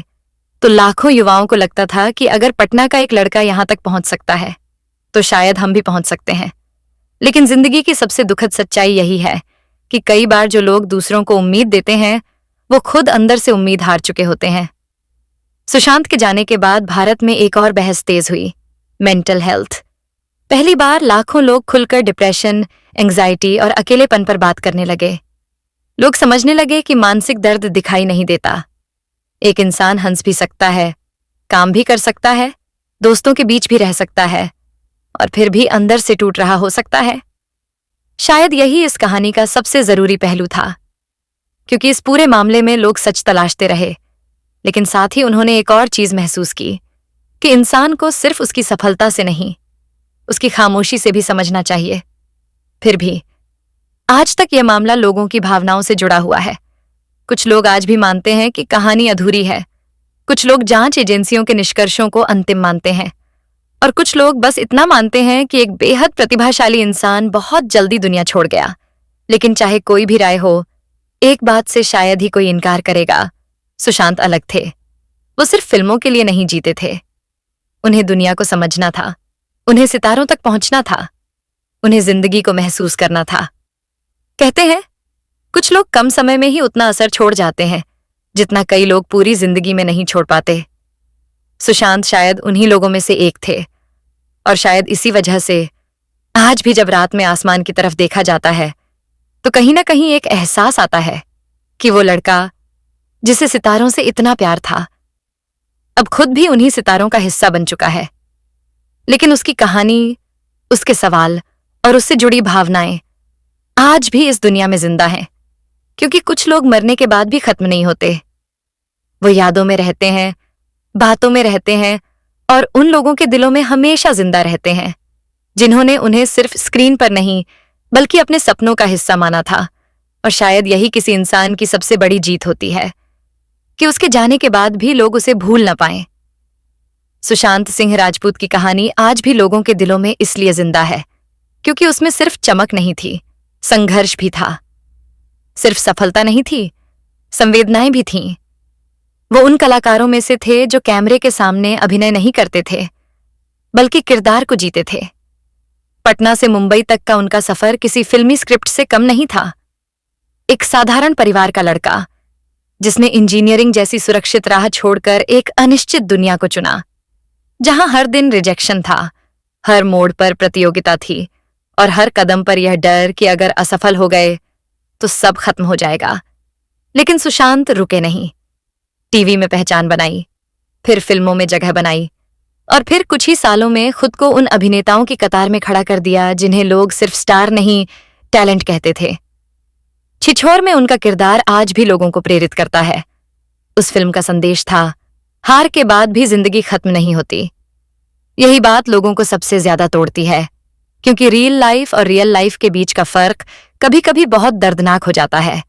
Speaker 1: तो लाखों युवाओं को लगता था कि अगर पटना का एक लड़का यहां तक पहुंच सकता है तो शायद हम भी पहुंच सकते हैं। लेकिन जिंदगी की सबसे दुखद सच्चाई यही है कि कई बार जो लोग दूसरों को उम्मीद देते हैं वो खुद अंदर से उम्मीद हार चुके होते हैं। सुशांत के जाने के बाद भारत में एक और बहस तेज हुई, मेंटल हेल्थ। पहली बार लाखों लोग खुलकर डिप्रेशन, एंग्जाइटी और अकेलेपन पर बात करने लगे। लोग समझने लगे कि मानसिक दर्द दिखाई नहीं देता। एक इंसान हंस भी सकता है, काम भी कर सकता है, दोस्तों के बीच भी रह सकता है, और फिर भी अंदर से टूट रहा हो सकता है। शायद यही इस कहानी का सबसे जरूरी पहलू था, क्योंकि इस पूरे मामले में लोग सच तलाशते रहे, लेकिन साथ ही उन्होंने एक और चीज महसूस की कि इंसान को सिर्फ उसकी सफलता से नहीं, उसकी खामोशी से भी समझना चाहिए। फिर भी आज तक यह मामला लोगों की भावनाओं से जुड़ा हुआ है। कुछ लोग आज भी मानते हैं कि कहानी अधूरी है, कुछ लोग जांच एजेंसियों के निष्कर्षों को अंतिम मानते हैं, और कुछ लोग बस इतना मानते हैं कि एक बेहद प्रतिभाशाली इंसान बहुत जल्दी दुनिया छोड़ गया। लेकिन चाहे कोई भी राय हो, एक बात से शायद ही कोई इनकार करेगा, सुशांत अलग थे। वो सिर्फ फिल्मों के लिए नहीं जीते थे, उन्हें दुनिया को समझना था, उन्हें सितारों तक पहुंचना था, उन्हें जिंदगी को महसूस करना था। कहते हैं कुछ लोग कम समय में ही उतना असर छोड़ जाते हैं जितना कई लोग पूरी जिंदगी में नहीं छोड़ पाते। सुशांत शायद उन्हीं लोगों में से एक थे, और शायद इसी वजह से आज भी जब रात में आसमान की तरफ देखा जाता है तो कहीं ना कहीं एक एहसास आता है कि वो लड़का जिसे सितारों से इतना प्यार था अब खुद भी उन्हीं सितारों का हिस्सा बन चुका है। लेकिन उसकी कहानी उसके सवाल और उससे जुड़ी भावनाएं आज भी इस दुनिया में जिंदा हैं, क्योंकि कुछ लोग मरने के बाद भी खत्म नहीं होते। वो यादों में रहते हैं, बातों में रहते हैं और उन लोगों के दिलों में हमेशा जिंदा रहते हैं जिन्होंने उन्हें सिर्फ स्क्रीन पर नहीं बल्कि अपने सपनों का हिस्सा माना था। और शायद यही किसी इंसान की सबसे बड़ी जीत होती है कि उसके जाने के बाद भी लोग उसे भूल न पाएं। सुशांत सिंह राजपूत की कहानी आज भी लोगों के दिलों में इसलिए जिंदा है क्योंकि उसमें सिर्फ चमक नहीं थी, संघर्ष भी था। सिर्फ सफलता नहीं थी, संवेदनाएं भी थीं। वो उन कलाकारों में से थे जो कैमरे के सामने अभिनय नहीं करते थे बल्कि किरदार को जीते थे। पटना से मुंबई तक का उनका सफर किसी फिल्मी स्क्रिप्ट से कम नहीं था। एक साधारण परिवार का लड़का जिसने इंजीनियरिंग जैसी सुरक्षित राह छोड़कर एक अनिश्चित दुनिया को चुना, जहां हर दिन रिजेक्शन था, हर मोड़ पर प्रतियोगिता थी और हर कदम पर यह डर कि अगर असफल हो गए तो सब खत्म हो जाएगा। लेकिन सुशांत रुके नहीं। टीवी में पहचान बनाई, फिर फिल्मों में जगह बनाई और फिर कुछ ही सालों में खुद को उन अभिनेताओं की कतार में खड़ा कर दिया जिन्हें लोग सिर्फ स्टार नहीं, टैलेंट कहते थे। छिछोर में उनका किरदार आज भी लोगों को प्रेरित करता है। उस फिल्म का संदेश था, हार के बाद भी जिंदगी खत्म नहीं होती। यही बात लोगों को सबसे ज्यादा तोड़ती है, क्योंकि रियल लाइफ और रियल लाइफ के बीच का फर्क कभी कभी बहुत दर्दनाक हो जाता है।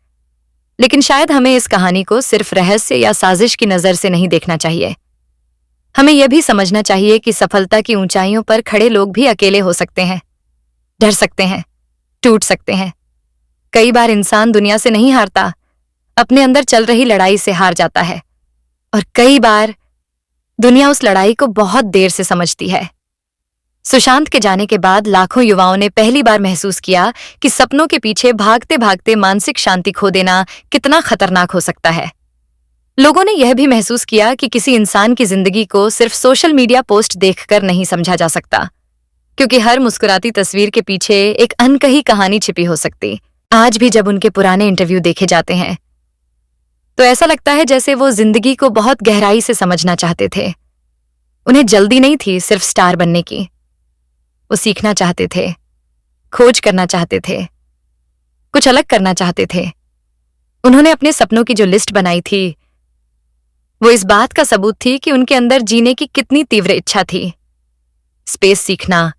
Speaker 1: लेकिन शायद हमें इस कहानी को सिर्फ रहस्य या साजिश की नजर से नहीं देखना चाहिए। हमें यह भी समझना चाहिए कि सफलता की ऊंचाइयों पर खड़े लोग भी अकेले हो सकते हैं, डर सकते हैं, टूट सकते हैं। कई बार इंसान दुनिया से नहीं हारता, अपने अंदर चल रही लड़ाई से हार जाता है। और कई बार दुनिया उस लड़ाई को बहुत देर से समझती है। सुशांत के जाने के बाद लाखों युवाओं ने पहली बार महसूस किया कि सपनों के पीछे भागते भागते मानसिक शांति खो देना कितना खतरनाक हो सकता है। लोगों ने यह भी महसूस किया कि किसी इंसान की जिंदगी को सिर्फ सोशल मीडिया पोस्ट देखकर नहीं समझा जा सकता, क्योंकि हर मुस्कुराती तस्वीर के पीछे एक अनकही कहानी छिपी हो सकती। आज भी जब उनके पुराने इंटरव्यू देखे जाते हैं तो ऐसा लगता है जैसे वो जिंदगी को बहुत गहराई से समझना चाहते थे। उन्हें जल्दी नहीं थी सिर्फ स्टार बनने की। वो सीखना चाहते थे, खोज करना चाहते थे, कुछ अलग करना चाहते थे। उन्होंने अपने सपनों की जो लिस्ट बनाई थी वो इस बात का सबूत थी कि उनके अंदर जीने की कितनी तीव्र इच्छा थी। स्पेस सीखना,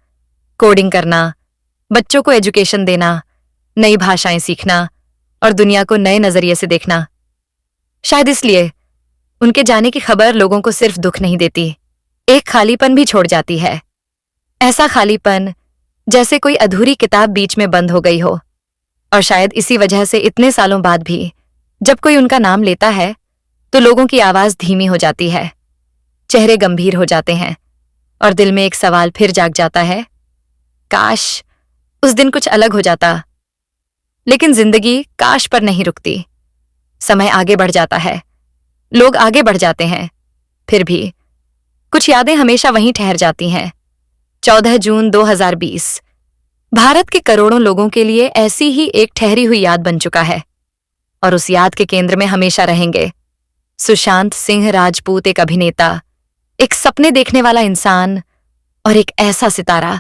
Speaker 1: कोडिंग करना, बच्चों को एजुकेशन देना, नई भाषाएं सीखना और दुनिया को नए नजरिए से देखना। शायद इसलिए उनके जाने की खबर लोगों को सिर्फ दुख नहीं देती, एक खालीपन भी छोड़ जाती है। ऐसा खालीपन जैसे कोई अधूरी किताब बीच में बंद हो गई हो। और शायद इसी वजह से इतने सालों बाद भी जब कोई उनका नाम लेता है तो लोगों की आवाज धीमी हो जाती है, चेहरे गंभीर हो जाते हैं और दिल में एक सवाल फिर जाग जाता है, काश उस दिन कुछ अलग हो जाता। लेकिन जिंदगी काश पर नहीं रुकती। समय आगे बढ़ जाता है, लोग आगे बढ़ जाते हैं, फिर भी कुछ यादें हमेशा वहीं ठहर जाती हैं। 14 जून 2020 भारत के करोड़ों लोगों के लिए ऐसी ही एक ठहरी हुई याद बन चुका है और उस याद के केंद्र में हमेशा रहेंगे सुशांत सिंह राजपूत, एक अभिनेता, एक सपने देखने वाला इंसान और एक ऐसा सितारा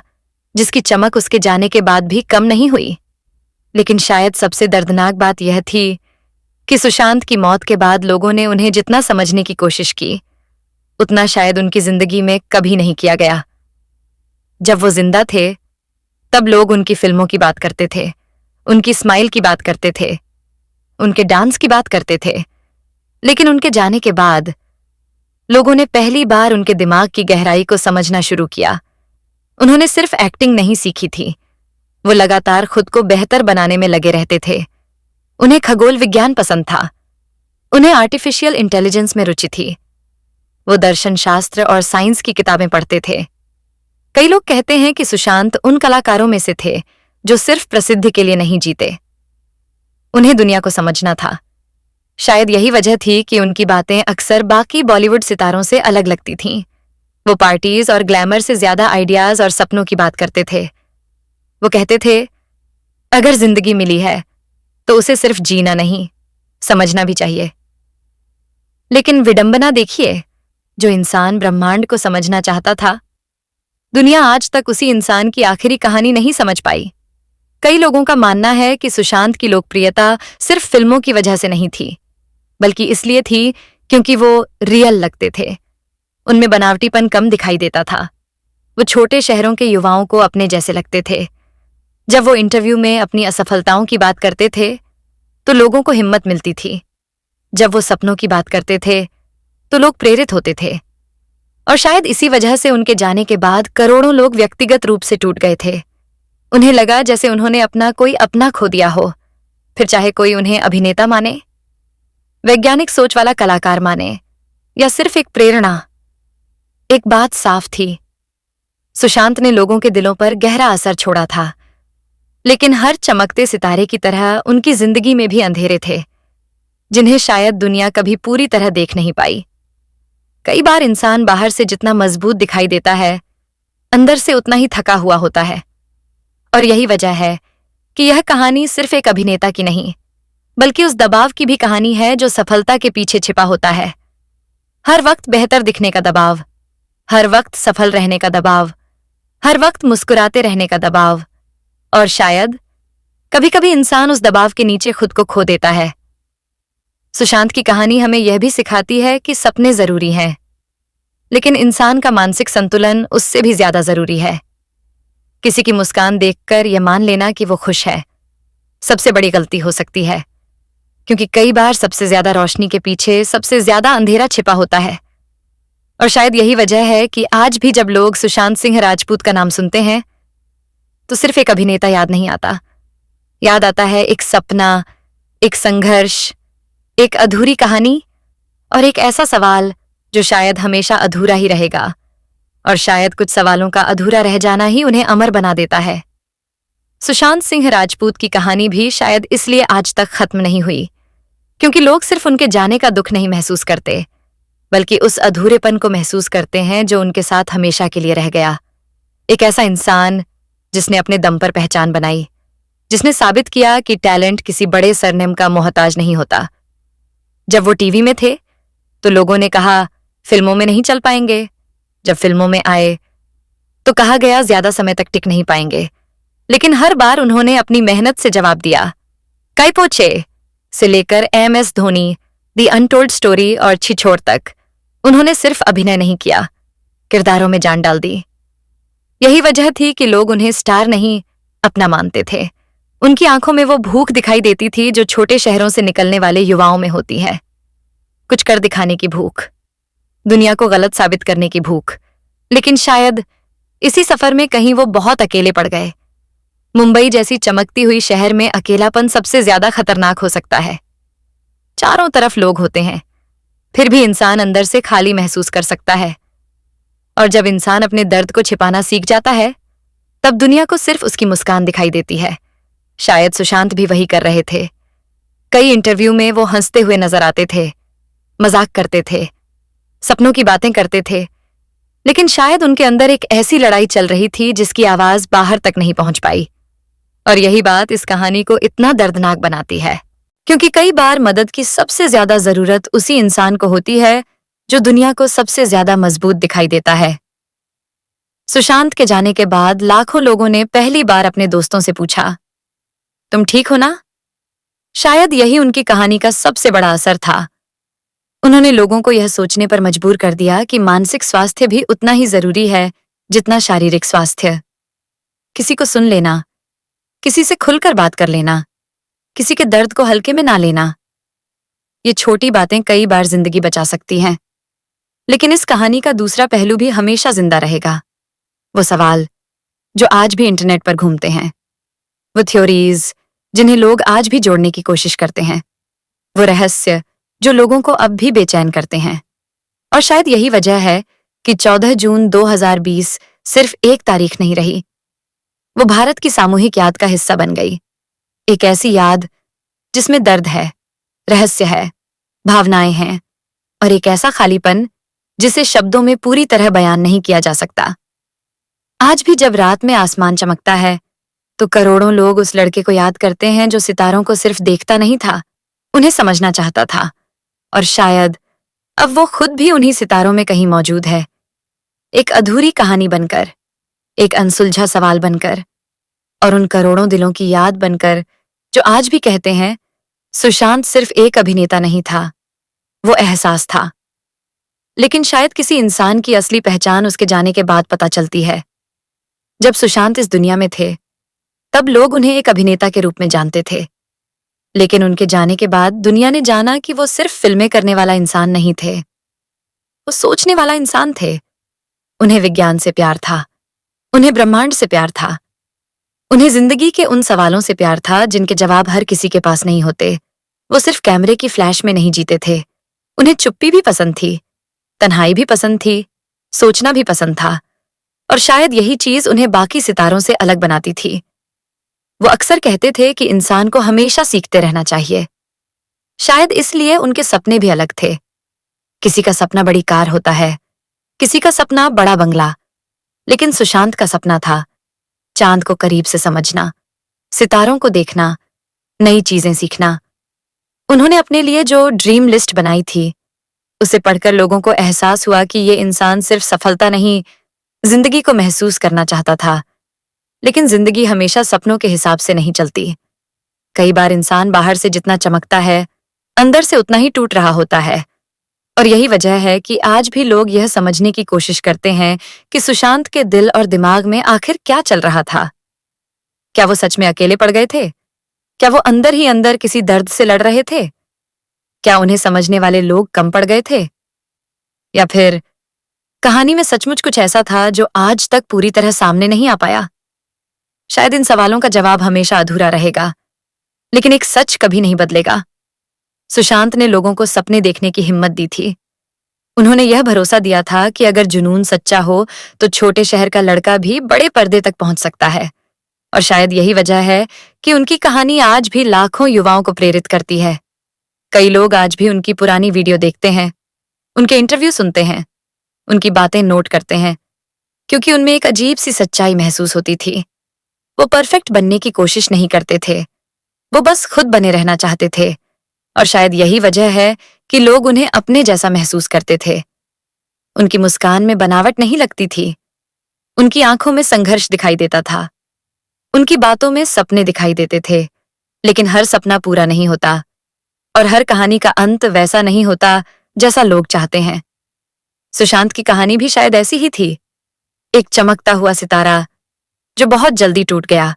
Speaker 1: जिसकी चमक उसके जाने के बाद भी कम नहीं हुई। लेकिन शायद सबसे दर्दनाक बात यह थी कि सुशांत की मौत के बाद लोगों ने उन्हें जितना समझने की कोशिश की उतना शायद उनकी जिंदगी में कभी नहीं किया गया। जब वो जिंदा थे तब लोग उनकी फिल्मों की बात करते थे, उनकी स्माइल की बात करते थे, उनके डांस की बात करते थे। लेकिन उनके जाने के बाद लोगों ने पहली बार उनके दिमाग की गहराई को समझना शुरू किया। उन्होंने सिर्फ एक्टिंग नहीं सीखी थी, वो लगातार खुद को बेहतर बनाने में लगे रहते थे। उन्हें खगोल विज्ञान पसंद था, उन्हें आर्टिफिशियल इंटेलिजेंस में रुचि थी। वो दर्शन शास्त्र और साइंस की किताबें पढ़ते थे। कई लोग कहते हैं कि सुशांत उन कलाकारों में से थे जो सिर्फ प्रसिद्धि के लिए नहीं जीते, उन्हें दुनिया को समझना था। शायद यही वजह थी कि उनकी बातें अक्सर बाकी बॉलीवुड सितारों से अलग लगती थीं। वो पार्टीज और ग्लैमर से ज्यादा आइडियाज और सपनों की बात करते थे। वो कहते थे, अगर जिंदगी मिली है तो उसे सिर्फ जीना नहीं, समझना भी चाहिए। लेकिन विडंबना देखिए, जो इंसान ब्रह्मांड को समझना चाहता था दुनिया आज तक उसी इंसान की आखिरी कहानी नहीं समझ पाई। कई लोगों का मानना है कि सुशांत की लोकप्रियता सिर्फ फिल्मों की वजह से नहीं थी, बल्कि इसलिए थी क्योंकि वो रियल लगते थे। उनमें बनावटीपन कम दिखाई देता था। वो छोटे शहरों के युवाओं को अपने जैसे लगते थे। जब वो इंटरव्यू में अपनी असफलताओं की बात करते थे तो लोगों को हिम्मत मिलती थी। जब वो सपनों की बात करते थे तो लोग प्रेरित होते थे। और शायद इसी वजह से उनके जाने के बाद करोड़ों लोग व्यक्तिगत रूप से टूट गए थे। उन्हें लगा जैसे उन्होंने अपना कोई अपना खो दिया हो, फिर चाहे कोई उन्हें अभिनेता माने, वैज्ञानिक सोच वाला कलाकार माने या सिर्फ एक प्रेरणा। एक बात साफ थी, सुशांत ने लोगों के दिलों पर गहरा असर छोड़ा था, लेकिन हर चमकते सितारे की तरह उनकी जिंदगी में भी अंधेरे थे, जिन्हें शायद दुनिया कभी पूरी तरह देख नहीं पाई। कई बार इंसान बाहर से जितना मजबूत दिखाई देता है, अंदर से उतना ही थका हुआ होता है। और यही वजह है कि यह कहानी सिर्फ एक अभिनेता की नहीं, बल्कि उस दबाव की भी कहानी है जो सफलता के पीछे छिपा होता है। हर वक्त बेहतर दिखने का दबाव, हर वक्त सफल रहने का दबाव, हर वक्त मुस्कुराते रहने का दबाव, और शायद कभी-कभी इंसान उस दबाव के नीचे खुद को खो देता है। सुशांत की कहानी हमें यह भी सिखाती है कि सपने जरूरी हैं, लेकिन इंसान का मानसिक संतुलन उससे भी ज्यादा जरूरी है। किसी की मुस्कान देखकर यह मान लेना कि वो खुश है, सबसे बड़ी गलती हो सकती है, क्योंकि कई बार सबसे ज्यादा रोशनी के पीछे सबसे ज्यादा अंधेरा छिपा होता है। और शायद यही वजह है कि आज भी जब लोग सुशांत सिंह राजपूत का नाम सुनते हैं तो सिर्फ एक अभिनेता याद नहीं आता, याद आता है एक सपना, एक संघर्ष, एक अधूरी कहानी और एक ऐसा सवाल जो शायद हमेशा अधूरा ही रहेगा। और शायद कुछ सवालों का अधूरा रह जाना ही उन्हें अमर बना देता है। सुशांत सिंह राजपूत की कहानी भी शायद इसलिए आज तक खत्म नहीं हुई, क्योंकि लोग सिर्फ उनके जाने का दुख नहीं महसूस करते, बल्कि उस अधूरेपन को महसूस करते हैं जो उनके साथ हमेशा के लिए रह गया। एक ऐसा इंसान जिसने अपने दम पर पहचान बनाई, जिसने साबित किया कि टैलेंट किसी बड़े सरनेम का मोहताज नहीं होता। जब वो टीवी में थे तो लोगों ने कहा फिल्मों में नहीं चल पाएंगे, जब फिल्मों में आए तो कहा गया ज्यादा समय तक टिक नहीं पाएंगे, लेकिन हर बार उन्होंने अपनी मेहनत से जवाब दिया। काई पो चे से लेकर MS Dhoni, the untold story और छिछोर तक उन्होंने सिर्फ अभिनय नहीं किया, किरदारों में जान डाल दी। यही वजह थी कि लोग उन्हें स्टार नहीं अपना मानते थे। उनकी आंखों में वो भूख दिखाई देती थी जो छोटे शहरों से निकलने वाले युवाओं में होती है, कुछ कर दिखाने की भूख, दुनिया को गलत साबित करने की भूख। लेकिन शायद इसी सफर में कहीं वो बहुत अकेले पड़ गए। मुंबई जैसी चमकती हुई शहर में अकेलापन सबसे ज्यादा खतरनाक हो सकता है। चारों तरफ लोग होते हैं, फिर भी इंसान अंदर से खाली महसूस कर सकता है। और जब इंसान अपने दर्द को छिपाना सीख जाता है, तब दुनिया को सिर्फ उसकी मुस्कान दिखाई देती है। शायद सुशांत भी वही कर रहे थे। कई इंटरव्यू में वो हंसते हुए नजर आते थे, मजाक करते थे, सपनों की बातें करते थे, लेकिन शायद उनके अंदर एक ऐसी लड़ाई चल रही थी जिसकी आवाज बाहर तक नहीं पहुंच पाई। और यही बात इस कहानी को इतना दर्दनाक बनाती है, क्योंकि कई बार मदद की सबसे ज्यादा जरूरत उसी इंसान को होती है जो दुनिया को सबसे ज्यादा मजबूत दिखाई देता है। सुशांत के जाने के बाद लाखों लोगों ने पहली बार अपने दोस्तों से पूछा, तुम ठीक हो ना? शायद यही उनकी कहानी का सबसे बड़ा असर था। उन्होंने लोगों को यह सोचने पर मजबूर कर दिया कि मानसिक स्वास्थ्य भी उतना ही जरूरी है जितना शारीरिक स्वास्थ्य। किसी को सुन लेना, किसी से खुलकर बात कर लेना, किसी के दर्द को हल्के में ना लेना, ये छोटी बातें कई बार जिंदगी बचा सकती हैं। लेकिन इस कहानी का दूसरा पहलू भी हमेशा जिंदा रहेगा। वो सवाल जो आज भी इंटरनेट पर घूमते हैं, वो थ्योरीज जिन्हें लोग आज भी जोड़ने की कोशिश करते हैं, वो रहस्य जो लोगों को अब भी बेचैन करते हैं। और शायद यही वजह है कि 14 जून 2020 सिर्फ एक तारीख नहीं रही, वो भारत की सामूहिक याद का हिस्सा बन गई। एक ऐसी याद जिसमें दर्द है, रहस्य है, भावनाएं हैं और एक ऐसा खालीपन जिसे शब्दों में पूरी तरह बयान नहीं किया जा सकता। आज भी जब रात में आसमान चमकता है तो करोड़ों लोग उस लड़के को याद करते हैं जो सितारों को सिर्फ देखता नहीं था, उन्हें समझना चाहता था। और शायद अब वो खुद भी उन्हीं सितारों में कहीं मौजूद है, एक अधूरी कहानी बनकर, एक अनसुलझा सवाल बनकर और उन करोड़ों दिलों की याद बनकर जो आज भी कहते हैं सुशांत सिर्फ एक अभिनेता नहीं था, वो एहसास था। लेकिन शायद किसी इंसान की असली पहचान उसके जाने के बाद पता चलती है। जब सुशांत इस दुनिया में थे तब लोग उन्हें एक अभिनेता के रूप में जानते थे, लेकिन उनके जाने के बाद दुनिया ने जाना कि वो सिर्फ फिल्में करने वाला इंसान नहीं थे, वो सोचने वाला इंसान थे। उन्हें विज्ञान से प्यार था, उन्हें ब्रह्मांड से प्यार था, उन्हें जिंदगी के उन सवालों से प्यार था जिनके जवाब हर किसी के पास नहीं होते। वो सिर्फ कैमरे की फ्लैश में नहीं जीते थे, उन्हें चुप्पी भी पसंद थी, तन्हाई भी पसंद थी, सोचना भी पसंद था, और शायद यही चीज उन्हें बाकी सितारों से अलग बनाती थी। वो अक्सर कहते थे कि इंसान को हमेशा सीखते रहना चाहिए। शायद इसलिए उनके सपने भी अलग थे। किसी का सपना बड़ी कार होता है, किसी का सपना बड़ा बंगला, लेकिन सुशांत का सपना था चांद को करीब से समझना, सितारों को देखना, नई चीजें सीखना। उन्होंने अपने लिए जो ड्रीम लिस्ट बनाई थी उसे पढ़कर लोगों को एहसास हुआ कि ये इंसान सिर्फ सफलता नहीं, जिंदगी को महसूस करना चाहता था। लेकिन जिंदगी हमेशा सपनों के हिसाब से नहीं चलती। कई बार इंसान बाहर से जितना चमकता है अंदर से उतना ही टूट रहा होता है। और यही वजह है कि आज भी लोग यह समझने की कोशिश करते हैं कि सुशांत के दिल और दिमाग में आखिर क्या चल रहा था। क्या वो सच में अकेले पड़ गए थे? क्या वो अंदर ही अंदर किसी दर्द से लड़ रहे थे? क्या उन्हें समझने वाले लोग कम पड़ गए थे? या फिर कहानी में सचमुच कुछ ऐसा था जो आज तक पूरी तरह सामने नहीं आ पाया? शायद इन सवालों का जवाब हमेशा अधूरा रहेगा, लेकिन एक सच कभी नहीं बदलेगा। सुशांत ने लोगों को सपने देखने की हिम्मत दी थी। उन्होंने यह भरोसा दिया था कि अगर जुनून सच्चा हो तो छोटे शहर का लड़का भी बड़े पर्दे तक पहुंच सकता है। और शायद यही वजह है कि उनकी कहानी आज भी लाखों युवाओं को प्रेरित करती है। कई लोग आज भी उनकी पुरानी वीडियो देखते हैं, उनके इंटरव्यू सुनते हैं, उनकी बातें नोट करते हैं, क्योंकि उनमें एक अजीब सी सच्चाई महसूस होती थी। वो परफेक्ट बनने की कोशिश नहीं करते थे, वो बस खुद बने रहना चाहते थे। और शायद यही वजह है कि लोग उन्हें अपने जैसा महसूस करते थे। उनकी मुस्कान में बनावट नहीं लगती थी, उनकी आंखों में संघर्ष दिखाई देता था, उनकी बातों में सपने दिखाई देते थे। लेकिन हर सपना पूरा नहीं होता और हर कहानी का अंत वैसा नहीं होता जैसा लोग चाहते हैं। सुशांत की कहानी भी शायद ऐसी ही थी, एक चमकता हुआ सितारा जो बहुत जल्दी टूट गया,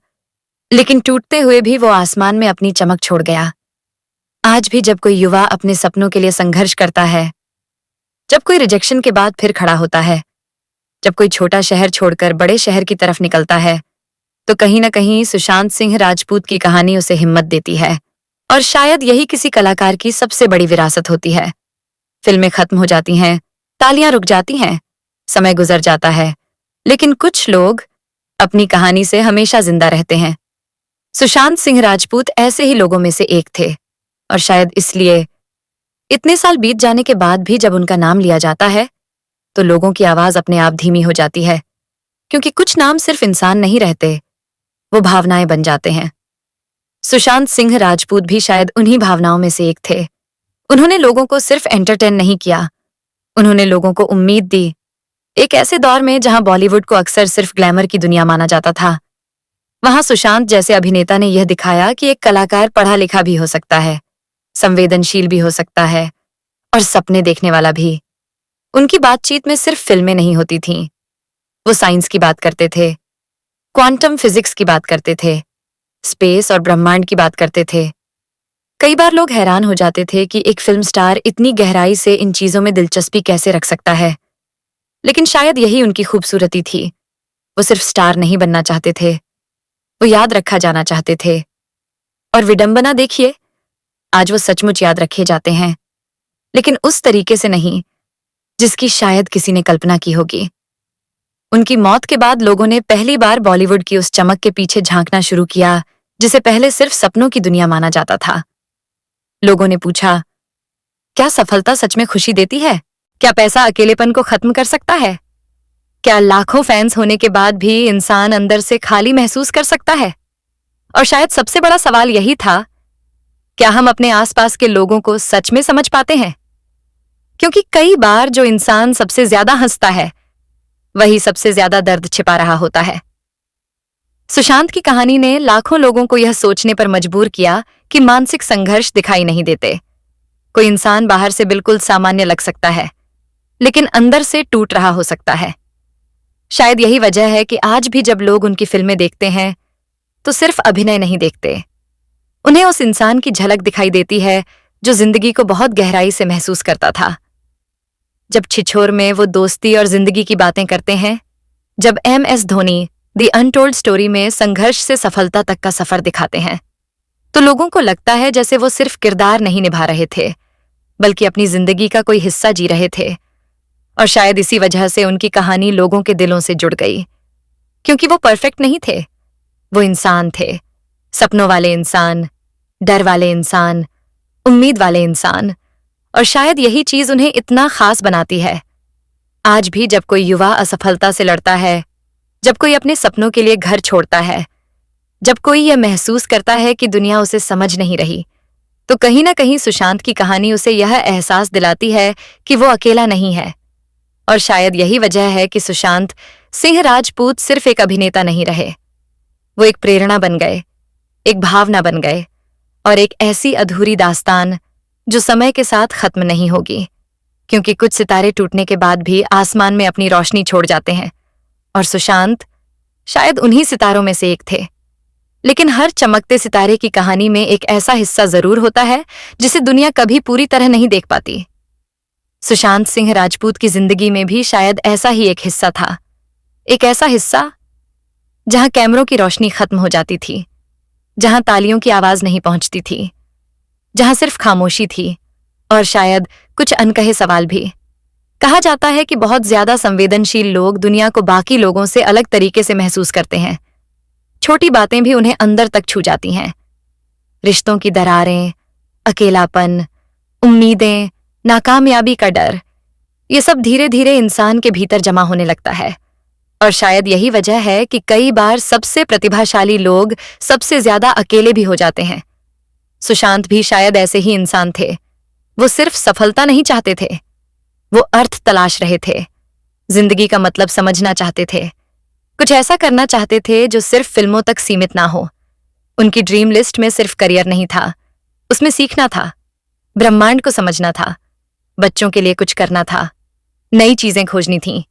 Speaker 1: लेकिन टूटते हुए भी वो आसमान में अपनी चमक छोड़ गया। आज भी जब कोई युवा अपने सपनों के लिए संघर्ष करता है, जब कोई रिजेक्शन के बाद फिर खड़ा होता है, जब कोई छोटा शहर छोड़कर बड़े शहर की तरफ निकलता है, तो कहीं ना कहीं सुशांत सिंह राजपूत की कहानी उसे हिम्मत देती है। और शायद यही किसी कलाकार की सबसे बड़ी विरासत होती है। फिल्में खत्म हो जाती हैं, तालियां रुक जाती हैं, समय गुजर जाता है, लेकिन कुछ लोग अपनी कहानी से हमेशा जिंदा रहते हैं। सुशांत सिंह राजपूत ऐसे ही लोगों में से एक थे। और शायद इसलिए इतने साल बीत जाने के बाद भी जब उनका नाम लिया जाता है तो लोगों की आवाज अपने आप धीमी हो जाती है, क्योंकि कुछ नाम सिर्फ इंसान नहीं रहते, वो भावनाएं बन जाते हैं। सुशांत सिंह राजपूत भी शायद उन्हीं भावनाओं में से एक थे। उन्होंने लोगों को सिर्फ एंटरटेन नहीं किया, उन्होंने लोगों को उम्मीद दी। एक ऐसे दौर में जहां बॉलीवुड को अक्सर सिर्फ ग्लैमर की दुनिया माना जाता था, वहां सुशांत जैसे अभिनेता ने यह दिखाया कि एक कलाकार पढ़ा लिखा भी हो सकता है, संवेदनशील भी हो सकता है और सपने देखने वाला भी। उनकी बातचीत में सिर्फ फिल्में नहीं होती थीं, वो साइंस की बात करते थे, क्वांटम फिजिक्स की बात करते थे, स्पेस और ब्रह्मांड की बात करते थे। कई बार लोग हैरान हो जाते थे कि एक फिल्म स्टार इतनी गहराई से इन चीजों में दिलचस्पी कैसे रख सकता है, लेकिन शायद यही उनकी खूबसूरती थी। वो सिर्फ स्टार नहीं बनना चाहते थे, वो याद रखा जाना चाहते थे। और विडंबना देखिए, आज वो सचमुच याद रखे जाते हैं, लेकिन उस तरीके से नहीं जिसकी शायद किसी ने कल्पना की होगी। उनकी मौत के बाद लोगों ने पहली बार बॉलीवुड की उस चमक के पीछे झांकना शुरू किया जिसे पहले सिर्फ सपनों की दुनिया माना जाता था। लोगों ने पूछा, क्या सफलता सच में खुशी देती है? क्या पैसा अकेलेपन को खत्म कर सकता है? क्या लाखों फैंस होने के बाद भी इंसान अंदर से खाली महसूस कर सकता है? और शायद सबसे बड़ा सवाल यही था, क्या हम अपने आसपास के लोगों को सच में समझ पाते हैं? क्योंकि कई बार जो इंसान सबसे ज्यादा हंसता है वही सबसे ज्यादा दर्द छिपा रहा होता है। सुशांत की कहानी ने लाखों लोगों को यह सोचने पर मजबूर किया कि मानसिक संघर्ष दिखाई नहीं देते। कोई इंसान बाहर से बिल्कुल सामान्य लग सकता है, लेकिन अंदर से टूट रहा हो सकता है। शायद यही वजह है कि आज भी जब लोग उनकी फिल्में देखते हैं तो सिर्फ अभिनय नहीं देखते, उन्हें उस इंसान की झलक दिखाई देती है जो जिंदगी को बहुत गहराई से महसूस करता था। जब छिछोर में वो दोस्ती और जिंदगी की बातें करते हैं, जब MS Dhoni the untold story में संघर्ष से सफलता तक का सफर दिखाते हैं, तो लोगों को लगता है जैसे वो सिर्फ किरदार नहीं निभा रहे थे, बल्कि अपनी जिंदगी का कोई हिस्सा जी रहे थे। और शायद इसी वजह से उनकी कहानी लोगों के दिलों से जुड़ गई, क्योंकि वो परफेक्ट नहीं थे, वो इंसान थे, सपनों वाले इंसान, डर वाले इंसान, उम्मीद वाले इंसान। और शायद यही चीज उन्हें इतना खास बनाती है। आज भी जब कोई युवा असफलता से लड़ता है, जब कोई अपने सपनों के लिए घर छोड़ता है, जब कोई यह महसूस करता है कि दुनिया उसे समझ नहीं रही, तो कहीं ना कहीं सुशांत की कहानी उसे यह एहसास दिलाती है कि वो अकेला नहीं है। और शायद यही वजह है कि सुशांत सिंह राजपूत सिर्फ एक अभिनेता नहीं रहे, वो एक प्रेरणा बन गए, एक भावना बन गए, और एक ऐसी अधूरी दास्तान जो समय के साथ खत्म नहीं होगी, क्योंकि कुछ सितारे टूटने के बाद भी आसमान में अपनी रोशनी छोड़ जाते हैं, और सुशांत शायद उन्हीं सितारों में से एक थे। लेकिन हर चमकते सितारे की कहानी में एक ऐसा हिस्सा जरूर होता है जिसे दुनिया कभी पूरी तरह नहीं देख पाती। सुशांत सिंह राजपूत की जिंदगी में भी शायद ऐसा ही एक हिस्सा था, एक ऐसा हिस्सा जहां कैमरों की रोशनी खत्म हो जाती थी, जहां तालियों की आवाज नहीं पहुंचती थी, जहां सिर्फ खामोशी थी और शायद कुछ अनकहे सवाल भी। कहा जाता है कि बहुत ज्यादा संवेदनशील लोग दुनिया को बाकी लोगों से अलग तरीके से महसूस करते हैं। छोटी बातें भी उन्हें अंदर तक छू जाती हैं। रिश्तों की दरारें, अकेलापन, उम्मीदें, नाकामयाबी का डर, ये सब धीरे धीरे इंसान के भीतर जमा होने लगता है। और शायद यही वजह है कि कई बार सबसे प्रतिभाशाली लोग सबसे ज्यादा अकेले भी हो जाते हैं। सुशांत भी शायद ऐसे ही इंसान थे। वो सिर्फ सफलता नहीं चाहते थे, वो अर्थ तलाश रहे थे, जिंदगी का मतलब समझना चाहते थे, कुछ ऐसा करना चाहते थे जो सिर्फ फिल्मों तक सीमित ना हो। उनकी ड्रीम लिस्ट में सिर्फ करियर नहीं था, उसमें सीखना था, ब्रह्मांड को समझना था, बच्चों के लिए कुछ करना था, नई चीजें खोजनी थीं।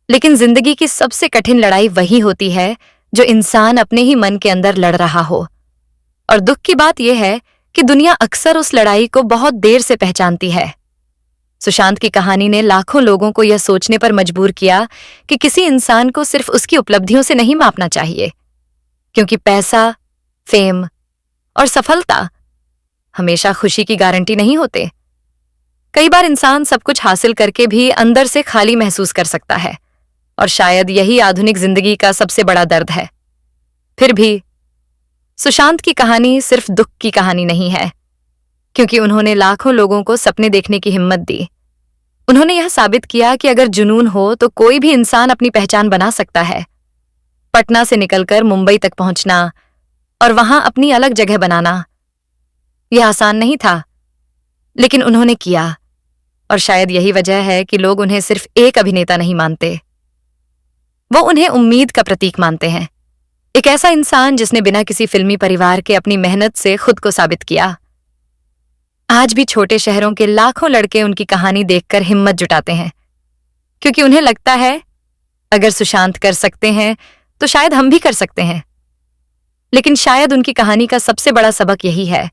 Speaker 1: लेकिन जिंदगी की सबसे कठिन लड़ाई वही होती है जो इंसान अपने ही मन के अंदर लड़ रहा हो। और दुख की बात यह है कि दुनिया अक्सर उस लड़ाई को बहुत देर से पहचानती है। सुशांत की कहानी ने लाखों लोगों को यह सोचने पर मजबूर किया कि किसी इंसान को सिर्फ उसकी उपलब्धियों से नहीं मापना चाहिए, क्योंकि पैसा, फेम और सफलता हमेशा खुशी की गारंटी नहीं होते। कई बार इंसान सब कुछ हासिल करके भी अंदर से खाली महसूस कर सकता है, और शायद यही आधुनिक जिंदगी का सबसे बड़ा दर्द है। फिर भी सुशांत की कहानी सिर्फ दुख की कहानी नहीं है, क्योंकि उन्होंने लाखों लोगों को सपने देखने की हिम्मत दी। उन्होंने यह साबित किया कि अगर जुनून हो तो कोई भी इंसान अपनी पहचान बना सकता है। पटना से निकलकर मुंबई तक पहुंचना और वहां अपनी अलग जगह बनाना, यह आसान नहीं था, लेकिन उन्होंने किया। और शायद यही वजह है कि लोग उन्हें सिर्फ एक अभिनेता नहीं मानते, वो उन्हें उम्मीद का प्रतीक मानते हैं। एक ऐसा इंसान जिसने बिना किसी फिल्मी परिवार के अपनी मेहनत से खुद को साबित किया। आज भी छोटे शहरों के लाखों लड़के उनकी कहानी देखकर हिम्मत जुटाते हैं, क्योंकि उन्हें लगता है अगर सुशांत कर सकते हैं तो शायद हम भी कर सकते हैं। लेकिन शायद उनकी कहानी का सबसे बड़ा सबक यही है,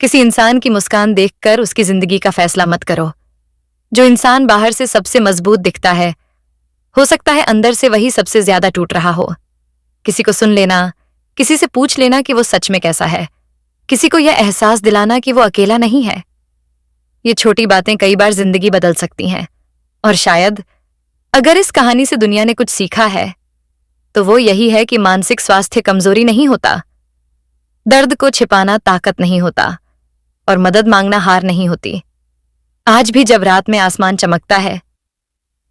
Speaker 1: किसी इंसान की मुस्कान देखकर उसकी जिंदगी का फैसला मत करो। जो इंसान बाहर से सबसे मजबूत दिखता है, हो सकता है अंदर से वही सबसे ज्यादा टूट रहा हो। किसी को सुन लेना, किसी से पूछ लेना कि वो सच में कैसा है, किसी को यह एहसास दिलाना कि वो अकेला नहीं है। ये छोटी बातें कई बार जिंदगी बदल सकती हैं। और शायद अगर इस कहानी से दुनिया ने कुछ सीखा है तो वो यही है कि मानसिक स्वास्थ्य कमजोरी नहीं होता, दर्द को छिपाना ताकत नहीं होता, और मदद मांगना हार नहीं होती। आज भी जब रात में आसमान चमकता है,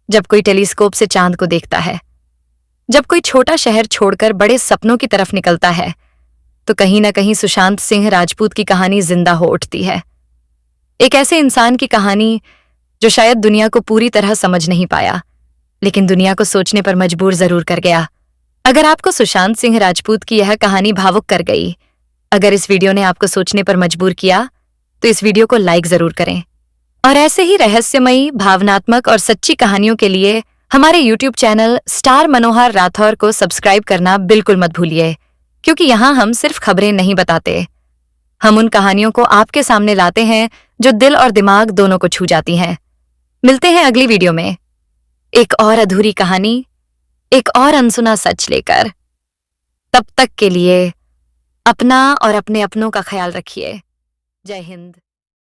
Speaker 1: जब कोई टेलीस्कोप से चांद को देखता है, जब कोई छोटा शहर छोड़कर बड़े सपनों की तरफ निकलता है, तो कहीं ना कहीं सुशांत सिंह राजपूत की कहानी जिंदा हो उठती है। एक ऐसे इंसान की कहानी जो शायद दुनिया को पूरी तरह समझ नहीं पाया, लेकिन दुनिया को सोचने पर मजबूर जरूर कर गया। अगर आपको सुशांत सिंह राजपूत की यह कहानी भावुक कर गई, अगर इस वीडियो ने आपको सोचने पर मजबूर किया, तो इस वीडियो को लाइक जरूर करें। और ऐसे ही रहस्यमयी, भावनात्मक और सच्ची कहानियों के लिए हमारे YouTube चैनल स्टार मनोहर राठौर को सब्सक्राइब करना बिल्कुल मत भूलिए, क्योंकि यहाँ हम सिर्फ खबरें नहीं बताते, हम उन कहानियों को आपके सामने लाते हैं जो दिल और दिमाग दोनों को छू जाती हैं। मिलते हैं अगली वीडियो में एक और अधूरी कहानी, एक और अनसुना सच लेकर। तब तक के लिए अपना और अपने अपनों का ख्याल रखिए। जय हिंद।